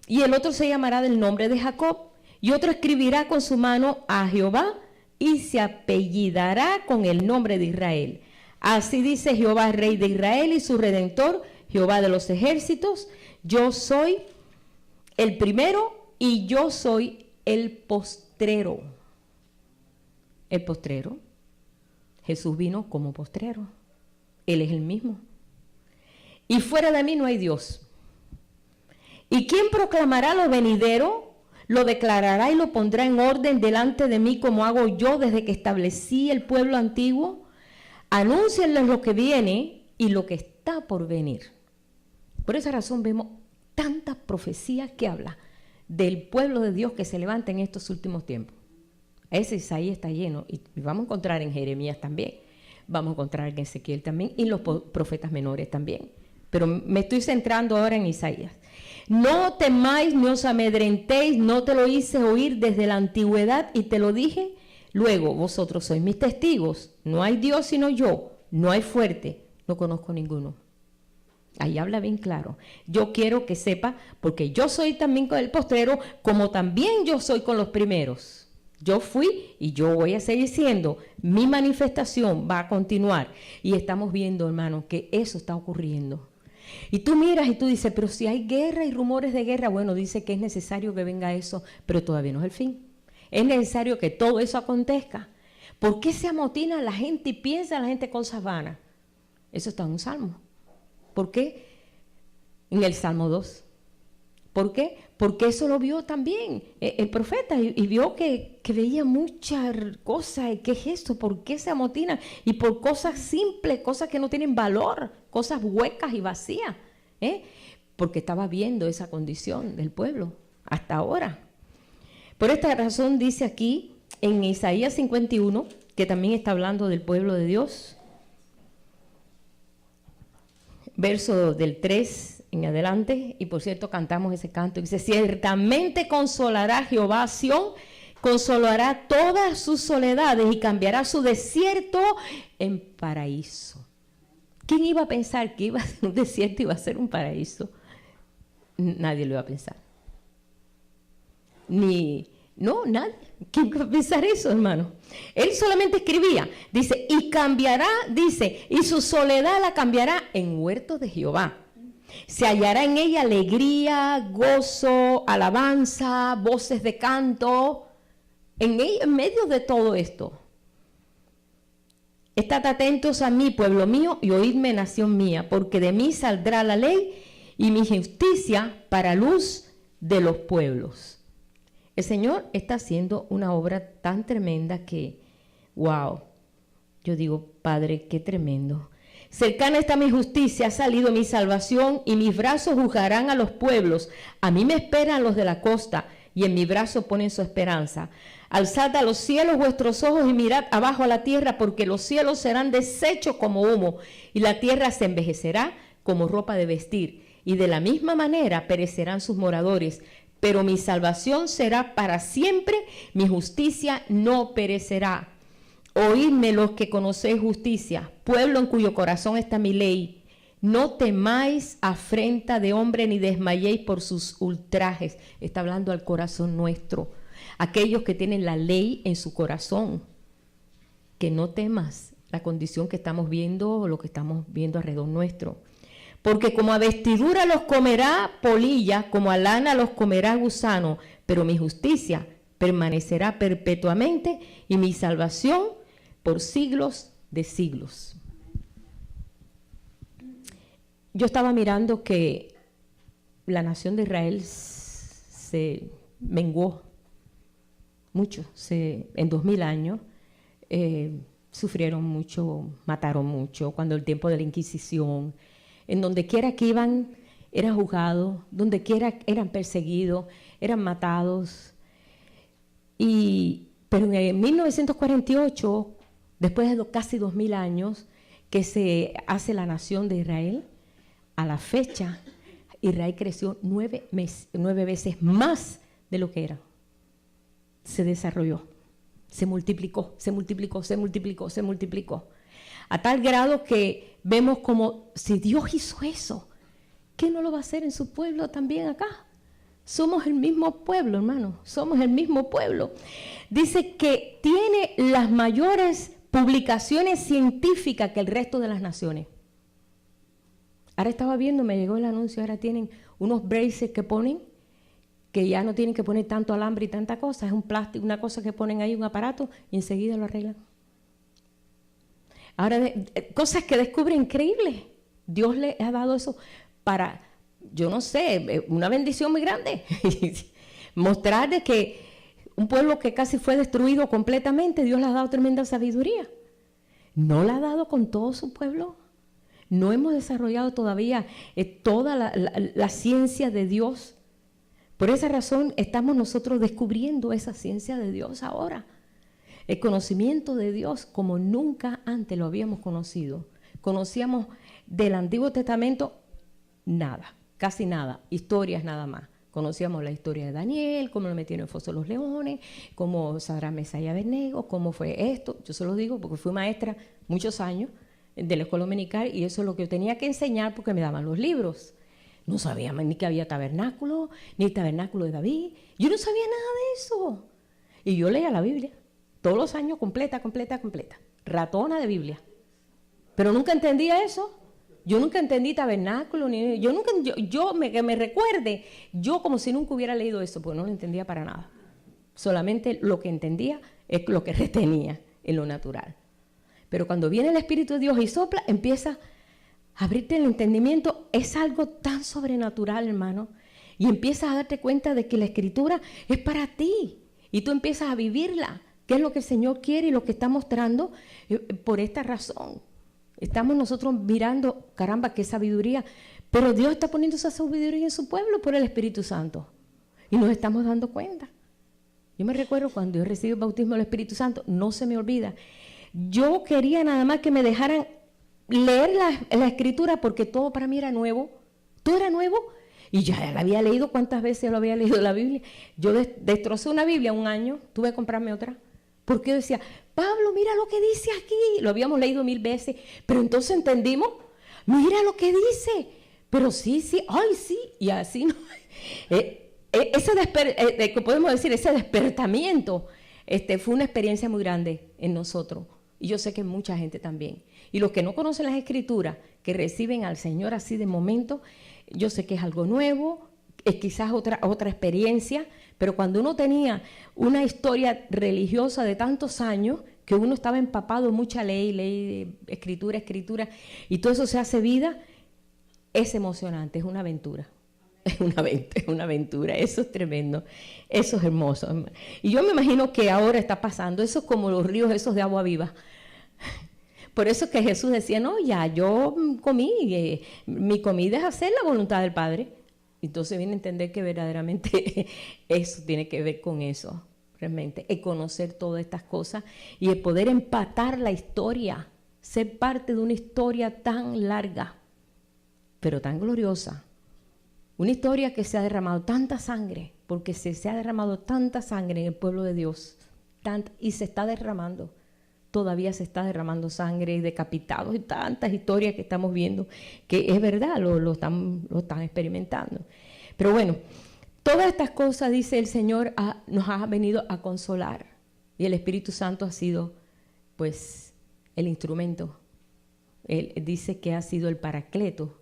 y el otro se llamará del nombre de Jacob, y otro escribirá con su mano a Jehová, y se apellidará con el nombre de Israel. Así dice Jehová, Rey de Israel y su Redentor, Jehová de los ejércitos, yo soy el primero y yo soy el postrero. El postrero, Jesús vino como postrero, Él es el mismo. Y fuera de mí no hay Dios. ¿Y quién proclamará lo venidero? Lo declarará y lo pondrá en orden delante de mí como hago yo desde que establecí el pueblo antiguo. Anúncienles lo que viene y lo que está por venir. Por esa razón vemos tantas profecías que habla del pueblo de Dios que se levanta en estos últimos tiempos. Ese Isaías está lleno y vamos a encontrar en Jeremías también. Vamos a encontrar en Ezequiel también y los profetas menores también. pero me estoy centrando ahora en Isaías. No temáis, ni os amedrentéis, no te lo hice oír desde la antigüedad y te lo dije. Luego, vosotros sois mis testigos. No hay Dios sino yo, no hay fuerte, no conozco ninguno. Ahí habla bien claro. Yo quiero que sepa, porque yo soy también con el postrero, como también yo soy con los primeros. Yo fui y yo voy a seguir siendo. Mi manifestación va a continuar. Y estamos viendo, hermano, que eso está ocurriendo. Y tú miras y tú dices, pero si hay guerra y rumores de guerra, bueno, dice que es necesario que venga eso, pero todavía no es el fin. Es necesario que todo eso acontezca. ¿Por qué se amotina la gente y piensa la gente cosas vanas? Eso está en un salmo. ¿Por qué? En el Salmo 2. ¿Por qué? Porque eso lo vio también el profeta y vio que veía muchas cosas. ¿Qué es esto? ¿Por qué se amotinan? Y por cosas simples, cosas que no tienen valor, cosas huecas y vacías. Porque estaba viendo esa condición del pueblo hasta ahora. Por esta razón dice aquí en Isaías 51, que también está hablando del pueblo de Dios, verso del 3 en adelante, y por cierto cantamos ese canto, dice, ciertamente consolará Jehová a Sión, consolará todas sus soledades y cambiará su desierto en paraíso. ¿Quién iba a pensar que iba a ser un desierto y iba a ser un paraíso? Nadie lo iba a pensar. Nadie. ¿Quién iba a pensar eso, hermano? Él solamente escribía, dice, y cambiará, dice, y su soledad la cambiará en huerto de Jehová. Se hallará en ella alegría, gozo, alabanza, voces de canto. En medio de todo esto. Estad atentos a mí, pueblo mío, y oídme, nación mía, porque de mí saldrá la ley y mi justicia para luz de los pueblos. El Señor está haciendo una obra tan tremenda que, wow, yo digo, Padre, qué tremendo. Cercana está mi justicia, ha salido mi salvación y mis brazos juzgarán a los pueblos. A mí me esperan los de la costa y en mi brazo ponen su esperanza. Alzad a los cielos vuestros ojos y mirad abajo a la tierra, porque los cielos serán deshechos como humo y la tierra se envejecerá como ropa de vestir. Y de la misma manera perecerán sus moradores. Pero mi salvación será para siempre, mi justicia no perecerá. Oídme los que conocéis justicia, pueblo en cuyo corazón está mi ley. No temáis afrenta de hombre ni desmayéis por sus ultrajes. Está hablando al corazón nuestro. Aquellos que tienen la ley en su corazón. Que no temas la condición que estamos viendo o lo que estamos viendo alrededor nuestro. Porque como a vestidura los comerá polilla, como a lana los comerá gusano, pero mi justicia permanecerá perpetuamente y mi salvación por siglos de siglos. Yo estaba mirando que la nación de Israel se menguó mucho, en 2000 años sufrieron mucho, mataron mucho, cuando el tiempo de la Inquisición. En donde quiera que iban, eran juzgados, donde quiera eran perseguidos, eran matados. Pero en 1948, después de casi 2000 años, que se hace la nación de Israel, a la fecha, Israel creció 9 veces más de lo que era. Se desarrolló, se multiplicó, se multiplicó, se multiplicó, se multiplicó. A tal grado que vemos como si Dios hizo eso, ¿qué no lo va a hacer en su pueblo también acá? Somos el mismo pueblo, hermano, somos el mismo pueblo. Dice que tiene las mayores publicaciones científicas que el resto de las naciones. Ahora estaba viendo, me llegó el anuncio, ahora tienen unos braces que ponen, que ya no tienen que poner tanto alambre y tanta cosa, es un plástico, una cosa que ponen ahí, un aparato, y enseguida lo arreglan. Ahora, cosas que descubre increíbles. Dios le ha dado eso para, yo no sé, una bendición muy grande. Mostrar de que un pueblo que casi fue destruido completamente, Dios le ha dado tremenda sabiduría. ¿No la ha dado con todo su pueblo? No hemos desarrollado todavía toda la ciencia de Dios. Por esa razón estamos nosotros descubriendo esa ciencia de Dios ahora. El conocimiento de Dios como nunca antes lo habíamos conocido. Conocíamos del Antiguo Testamento nada, casi nada, historias nada más. Conocíamos la historia de Daniel, cómo lo metieron en el foso de los leones, cómo Sadrach, Mesach y Abednego, cómo fue esto. Yo se lo digo porque fui maestra muchos años de la escuela dominical y eso es lo que yo tenía que enseñar porque me daban los libros. No sabía ni que había tabernáculo, ni el tabernáculo de David. Yo no sabía nada de eso. Y yo leía la Biblia todos los años, completa. Ratona de Biblia. Pero nunca entendía eso. Yo nunca entendí tabernáculo, que me recuerde, yo como si nunca hubiera leído eso, porque no lo entendía para nada. Solamente lo que entendía es lo que retenía en lo natural. Pero cuando viene el Espíritu de Dios y sopla, empieza a abrirte el entendimiento. Es algo tan sobrenatural, hermano. Y empiezas a darte cuenta de que la Escritura es para ti. Y tú empiezas a vivirla, que es lo que el Señor quiere y lo que está mostrando por esta razón. Estamos nosotros mirando, caramba, qué sabiduría, pero Dios está poniendo esa sabiduría en su pueblo por el Espíritu Santo y nos estamos dando cuenta. Yo me recuerdo cuando yo recibí el bautismo del Espíritu Santo, no se me olvida, yo quería nada más que me dejaran leer la Escritura porque todo para mí era nuevo, todo era nuevo y ya la había leído, cuántas veces lo había leído la Biblia. Yo destrocé una Biblia un año, tuve que comprarme otra. Porque yo decía, Pablo, mira lo que dice aquí. Lo habíamos leído 1000 veces, pero entonces entendimos, mira lo que dice. Pero sí, ay, sí, y así no. Que podemos decir, ese despertamiento, fue una experiencia muy grande en nosotros. Y yo sé que mucha gente también. Y los que no conocen las Escrituras, que reciben al Señor así de momento, yo sé que es algo nuevo, es quizás otra experiencia, pero cuando uno tenía una historia religiosa de tantos años, que uno estaba empapado en mucha ley, escritura, y todo eso se hace vida, es emocionante, es una aventura. Es una aventura, eso es tremendo, eso es hermoso. Y yo me imagino que ahora está pasando, eso es como los ríos esos de agua viva. Por eso que Jesús decía, no, ya yo comí, mi comida es hacer la voluntad del Padre. Entonces viene a entender que verdaderamente eso tiene que ver con eso, realmente, el conocer todas estas cosas y el poder empatar la historia, ser parte de una historia tan larga, pero tan gloriosa. Una historia que se ha derramado tanta sangre, porque se ha derramado tanta sangre en el pueblo de Dios, y se está derramando, todavía se está derramando sangre, decapitados y tantas historias que estamos viendo, que es verdad, lo están experimentando. Pero bueno, todas estas cosas, dice el Señor, nos ha venido a consolar, y el Espíritu Santo ha sido, pues, el instrumento. Él dice que ha sido el paracleto,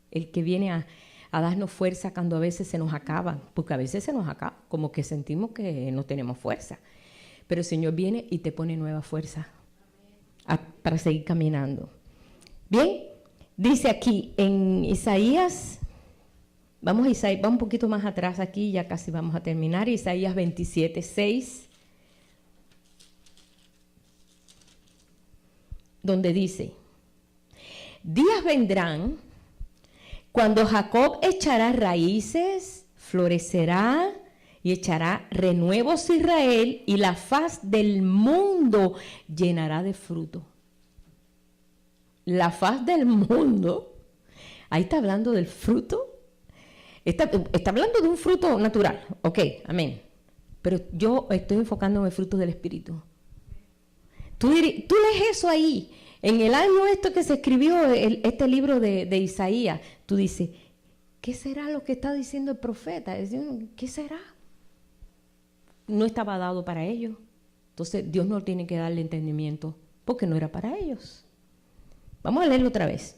el que viene a darnos fuerza cuando a veces se nos acaba, porque a veces se nos acaba, como que sentimos que no tenemos fuerza. Pero el Señor viene y te pone nueva fuerza para seguir caminando. Bien, dice aquí en Isaías, vamos un poquito más atrás aquí, ya casi vamos a terminar, Isaías 27:6, donde dice, días vendrán cuando Jacob echará raíces, florecerá y echará renuevos Israel, y la faz del mundo llenará de fruto. La faz del mundo, ahí está hablando del fruto, está hablando de un fruto natural, ok, amén. Pero yo estoy enfocándome en el fruto del Espíritu. Tú lees eso ahí, en el año que se escribió este libro de Isaías, tú dices, ¿qué será lo que está diciendo el profeta? ¿Qué será? No estaba dado para ellos. Entonces Dios no tiene que darle entendimiento porque no era para ellos. Vamos a leerlo otra vez.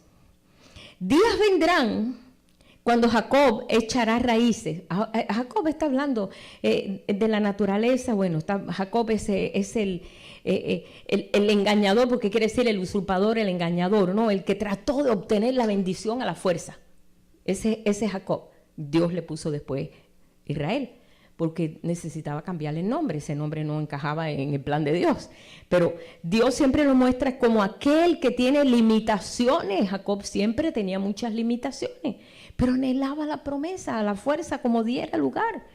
Días vendrán cuando Jacob echará raíces. Jacob está hablando de la naturaleza. Bueno, Jacob es el engañador, porque quiere decir el usurpador, el engañador, ¿no? El que trató de obtener la bendición a la fuerza. Ese Jacob. Dios le puso después Israel, porque necesitaba cambiarle el nombre. Ese nombre no encajaba en el plan de Dios. Pero Dios siempre lo muestra como aquel que tiene limitaciones. Jacob siempre tenía muchas limitaciones, pero anhelaba la promesa, la fuerza, como diera lugar.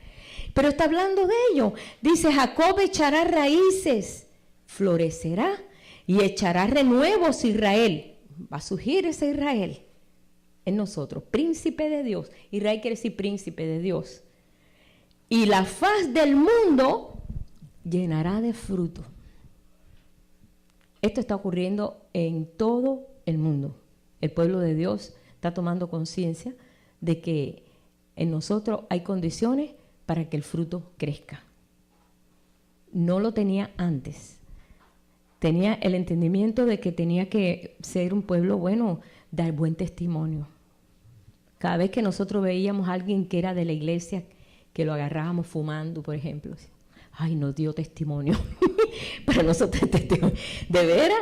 Pero está hablando de ello. Dice, Jacob echará raíces, florecerá y echará renuevos Israel. Va a surgir ese Israel. en nosotros, príncipe de Dios. Israel quiere decir príncipe de Dios. Y la faz del mundo llenará de fruto. Esto está ocurriendo en todo el mundo. El pueblo de Dios está tomando conciencia de que en nosotros hay condiciones para que el fruto crezca. No lo tenía antes. Tenía el entendimiento de que tenía que ser un pueblo bueno, dar buen testimonio. Cada vez que nosotros veíamos a alguien que era de la iglesia, que lo agarrábamos fumando, por ejemplo, ay, no dio testimonio. Para nosotros es testimonio. De veras,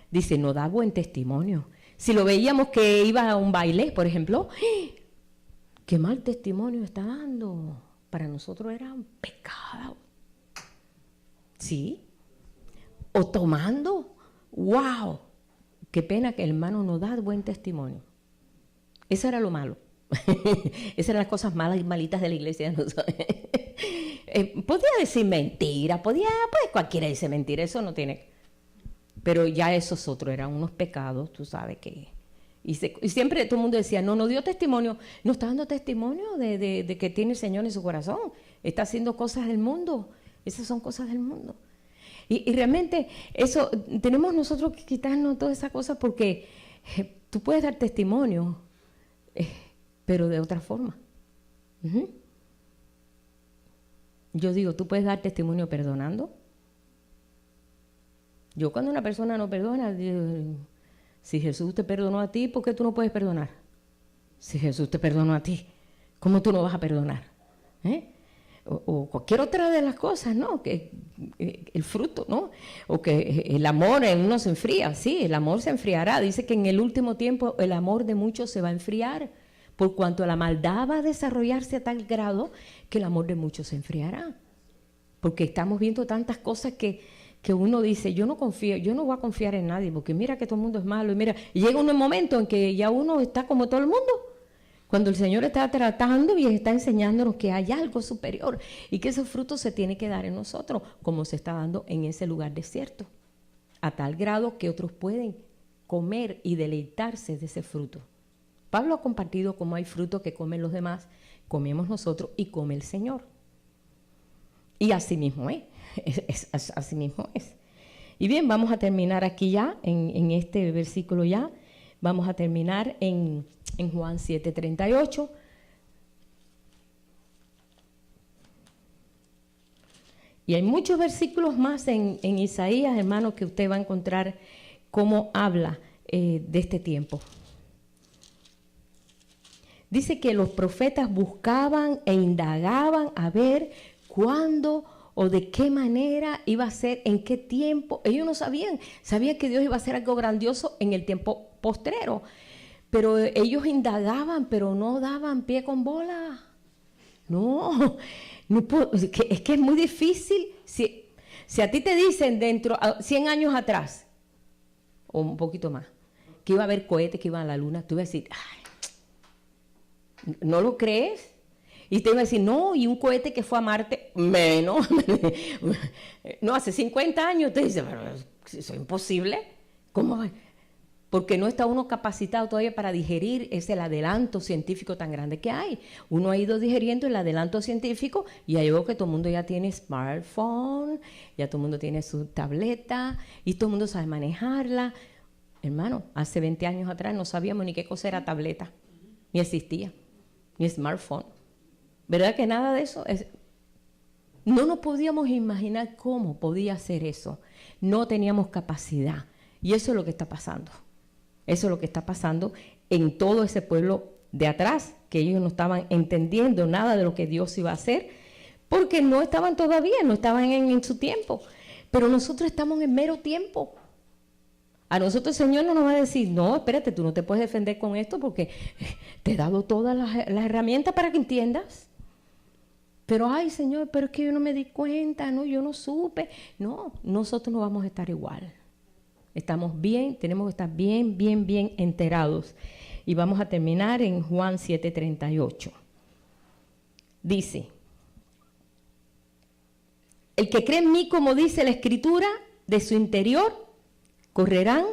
dice, no da buen testimonio. Si lo veíamos que iba a un baile, por ejemplo, qué mal testimonio está dando. Para nosotros era un pecado. ¿Sí? O tomando, wow, qué pena que el hermano no da buen testimonio. Eso era lo malo. Esas eran las cosas malas y malitas de la iglesia. ¿No? Podía decir mentira, pues cualquiera dice mentira, eso no tiene. Pero ya esos otros eran unos pecados, tú sabes que. Y siempre todo el mundo decía, no dio testimonio, no está dando testimonio de que tiene el Señor en su corazón, está haciendo cosas del mundo, esas son cosas del mundo. Y realmente eso, tenemos nosotros que quitarnos todas esas cosas porque tú puedes dar testimonio, pero de otra forma. Yo digo, tú puedes dar testimonio perdonando. Yo cuando una persona no perdona, digo, si Jesús te perdonó a ti, ¿por qué tú no puedes perdonar? Si Jesús te perdonó a ti, ¿cómo tú no vas a perdonar? O cualquier otra de las cosas, ¿no? Que el fruto, ¿no? O que el amor en uno se enfría. Sí, el amor se enfriará. Dice que en el último tiempo el amor de muchos se va a enfriar, por cuanto la maldad va a desarrollarse a tal grado que el amor de muchos se enfriará. Porque estamos viendo tantas cosas que uno dice, yo no confío, yo no voy a confiar en nadie, porque mira que todo el mundo es malo. Y llega un momento en que ya uno está como todo el mundo. Cuando el Señor está tratando y está enseñándonos que hay algo superior y que ese fruto se tiene que dar en nosotros, como se está dando en ese lugar desierto, a tal grado que otros pueden comer y deleitarse de ese fruto. Pablo ha compartido cómo hay fruto que comen los demás, comemos nosotros y come el Señor. Y así mismo es. Así mismo es. Y bien, vamos a terminar aquí ya, en este versículo ya. Vamos a terminar en Juan 7:38. Y hay muchos versículos más en Isaías, hermanos, que usted va a encontrar cómo habla de este tiempo. Dice que los profetas buscaban e indagaban a ver cuándo o de qué manera iba a ser, en qué tiempo. Ellos no sabían que Dios iba a hacer algo grandioso en el tiempo postrero. Pero ellos indagaban, pero no daban pie con bola. No es que es muy difícil. Si a ti te dicen dentro, 100 años atrás, o un poquito más, que iba a haber cohetes que iban a la luna, tú ibas a decir, ay, ¿no lo crees? Y te iba a decir, no, y un cohete que fue a Marte, menos. No, hace 50 años, te dice, pero eso es imposible. ¿Cómo va? Porque no está uno capacitado todavía para digerir el adelanto científico tan grande que hay. Uno ha ido digeriendo el adelanto científico y ya llegó que todo el mundo ya tiene smartphone, ya todo el mundo tiene su tableta y todo el mundo sabe manejarla. Hermano, hace 20 años atrás no sabíamos ni qué cosa era tableta, ni existía, ni smartphone. ¿Verdad que nada de eso? No nos podíamos imaginar cómo podía ser eso. No teníamos capacidad. Y eso es lo que está pasando. Eso es lo que está pasando en todo ese pueblo de atrás, que ellos no estaban entendiendo nada de lo que Dios iba a hacer, porque no estaban todavía, no estaban en su tiempo. Pero nosotros estamos en mero tiempo. A nosotros el Señor no nos va a decir, no, espérate, tú no te puedes defender con esto porque te he dado todas las herramientas para que entiendas. Pero, ay, Señor, pero es que yo no me di cuenta, no, yo no supe. No, nosotros no vamos a estar igual. Estamos bien, tenemos que estar bien enterados. Y vamos a terminar en Juan 7:38. Dice, el que cree en mí, como dice la Escritura, de su interior correrán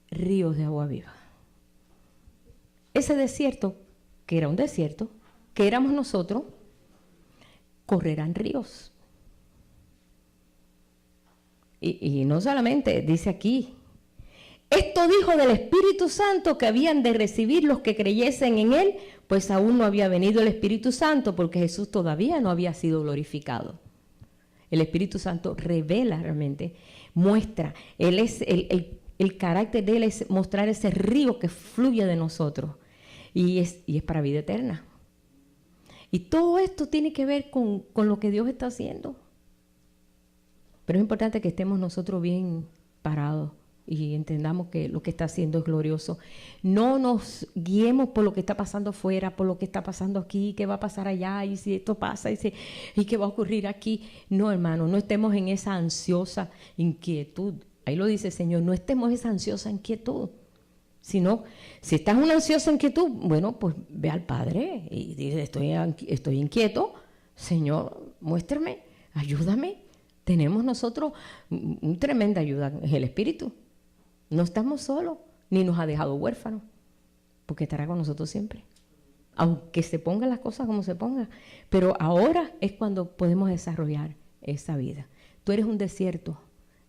ríos de agua viva. ese desierto, que era un desierto, que éramos nosotros, correrán ríos. Y no solamente dice aquí, esto dijo del Espíritu Santo que habían de recibir los que creyesen en Él, pues aún no había venido el Espíritu Santo porque Jesús todavía no había sido glorificado. El Espíritu Santo revela realmente, muestra, Él es el carácter de Él es mostrar ese río que fluye de nosotros y es para vida eterna. Y todo esto tiene que ver con lo que Dios está haciendo. Pero es importante que estemos nosotros bien parados y entendamos que lo que está haciendo es glorioso. No nos guiemos por lo que está pasando afuera, por lo que está pasando aquí, qué va a pasar allá, y si esto pasa, y qué va a ocurrir aquí. No, hermano, no estemos en esa ansiosa inquietud. Ahí lo dice el Señor, no estemos en esa ansiosa inquietud. Sino, si estás en una ansiosa inquietud, bueno, pues ve al Padre y dice, estoy inquieto, Señor, muéstrame, ayúdame. Tenemos nosotros una tremenda ayuda, es el Espíritu. No estamos solos, ni nos ha dejado huérfanos, porque estará con nosotros siempre. Aunque se pongan las cosas como se pongan. Pero ahora es cuando podemos desarrollar esa vida. Tú eres un desierto,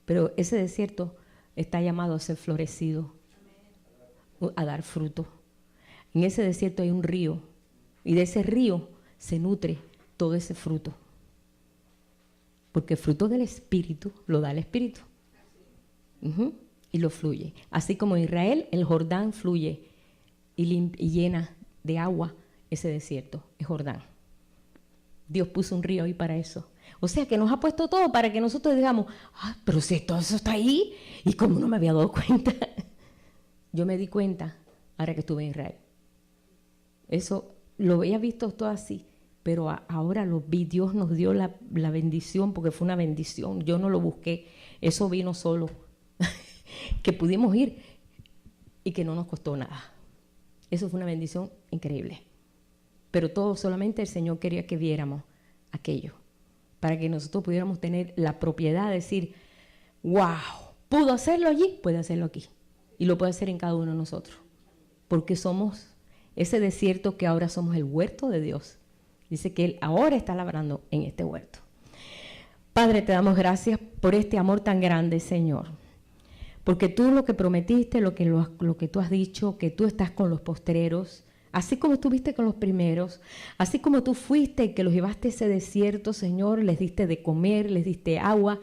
pero ese desierto está llamado a ser florecido, a dar fruto. En ese desierto hay un río, y de ese río se nutre todo ese fruto. Porque el fruto del Espíritu lo da el Espíritu. Y lo fluye. Así como en Israel, el Jordán fluye y llena de agua ese desierto, es Jordán. Dios puso un río ahí para eso. O sea que nos ha puesto todo para que nosotros digamos, pero si todo eso está ahí, ¿y cómo no me había dado cuenta? Yo me di cuenta ahora que estuve en Israel. Eso lo había visto todo así. Pero ahora lo vi, Dios nos dio la bendición, porque fue una bendición, yo no lo busqué, eso vino solo, que pudimos ir y que no nos costó nada. Eso fue una bendición increíble. Pero todo solamente el Señor quería que viéramos aquello, para que nosotros pudiéramos tener la propiedad de decir, wow, pudo hacerlo allí, puede hacerlo aquí. Y lo puede hacer en cada uno de nosotros, porque somos ese desierto que ahora somos el huerto de Dios. Dice que Él ahora está labrando en este huerto. Padre, te damos gracias por este amor tan grande, Señor. Porque tú lo que prometiste, lo que tú has dicho, que tú estás con los postreros, así como estuviste con los primeros, así como tú fuiste y que los llevaste a ese desierto, Señor, les diste de comer, les diste agua,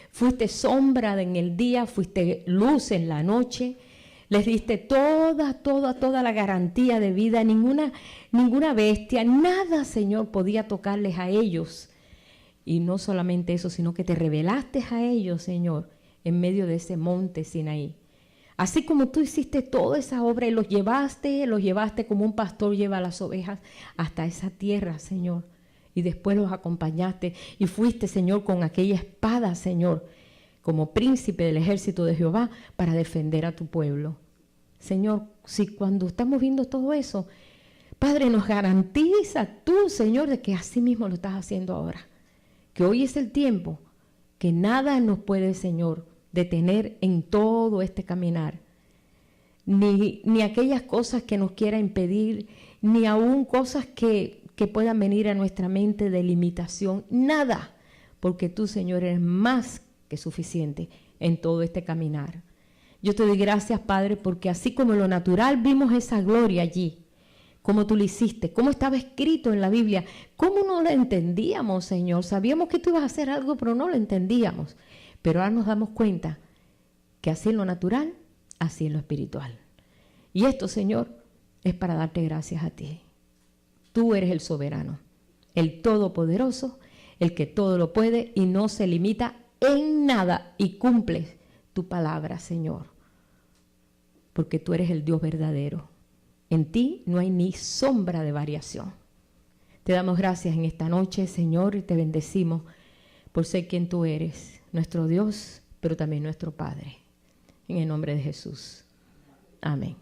fuiste sombra en el día, fuiste luz en la noche. Les diste toda la garantía de vida, ninguna bestia, nada, Señor, podía tocarles a ellos. Y no solamente eso, sino que te revelaste a ellos, Señor, en medio de ese monte Sinaí. Así como tú hiciste toda esa obra y los llevaste como un pastor lleva a las ovejas hasta esa tierra, Señor. Y después los acompañaste y fuiste, Señor, con aquella espada, Señor, como príncipe del ejército de Jehová para defender a tu pueblo. Señor, si cuando estamos viendo todo eso, Padre, nos garantiza tú, Señor, de que así mismo lo estás haciendo ahora. Que hoy es el tiempo que nada nos puede, Señor, detener en todo este caminar. Ni aquellas cosas que nos quiera impedir, ni aún cosas que puedan venir a nuestra mente de limitación. Nada, porque tú, Señor, eres más que suficiente en todo este caminar. Yo te doy gracias, Padre, porque así como en lo natural vimos esa gloria allí, como tú lo hiciste, como estaba escrito en la Biblia, cómo no lo entendíamos, Señor. Sabíamos que tú ibas a hacer algo, pero no lo entendíamos. Pero ahora nos damos cuenta que así en lo natural, así en lo espiritual. Y esto, Señor, es para darte gracias a ti. Tú eres el soberano, el todopoderoso, el que todo lo puede y no se limita en nada, y cumples tu palabra, Señor, porque tú eres el Dios verdadero. En ti no hay ni sombra de variación. Te damos gracias en esta noche, Señor, y te bendecimos por ser quien tú eres, nuestro Dios, pero también nuestro Padre. En el nombre de Jesús. Amén.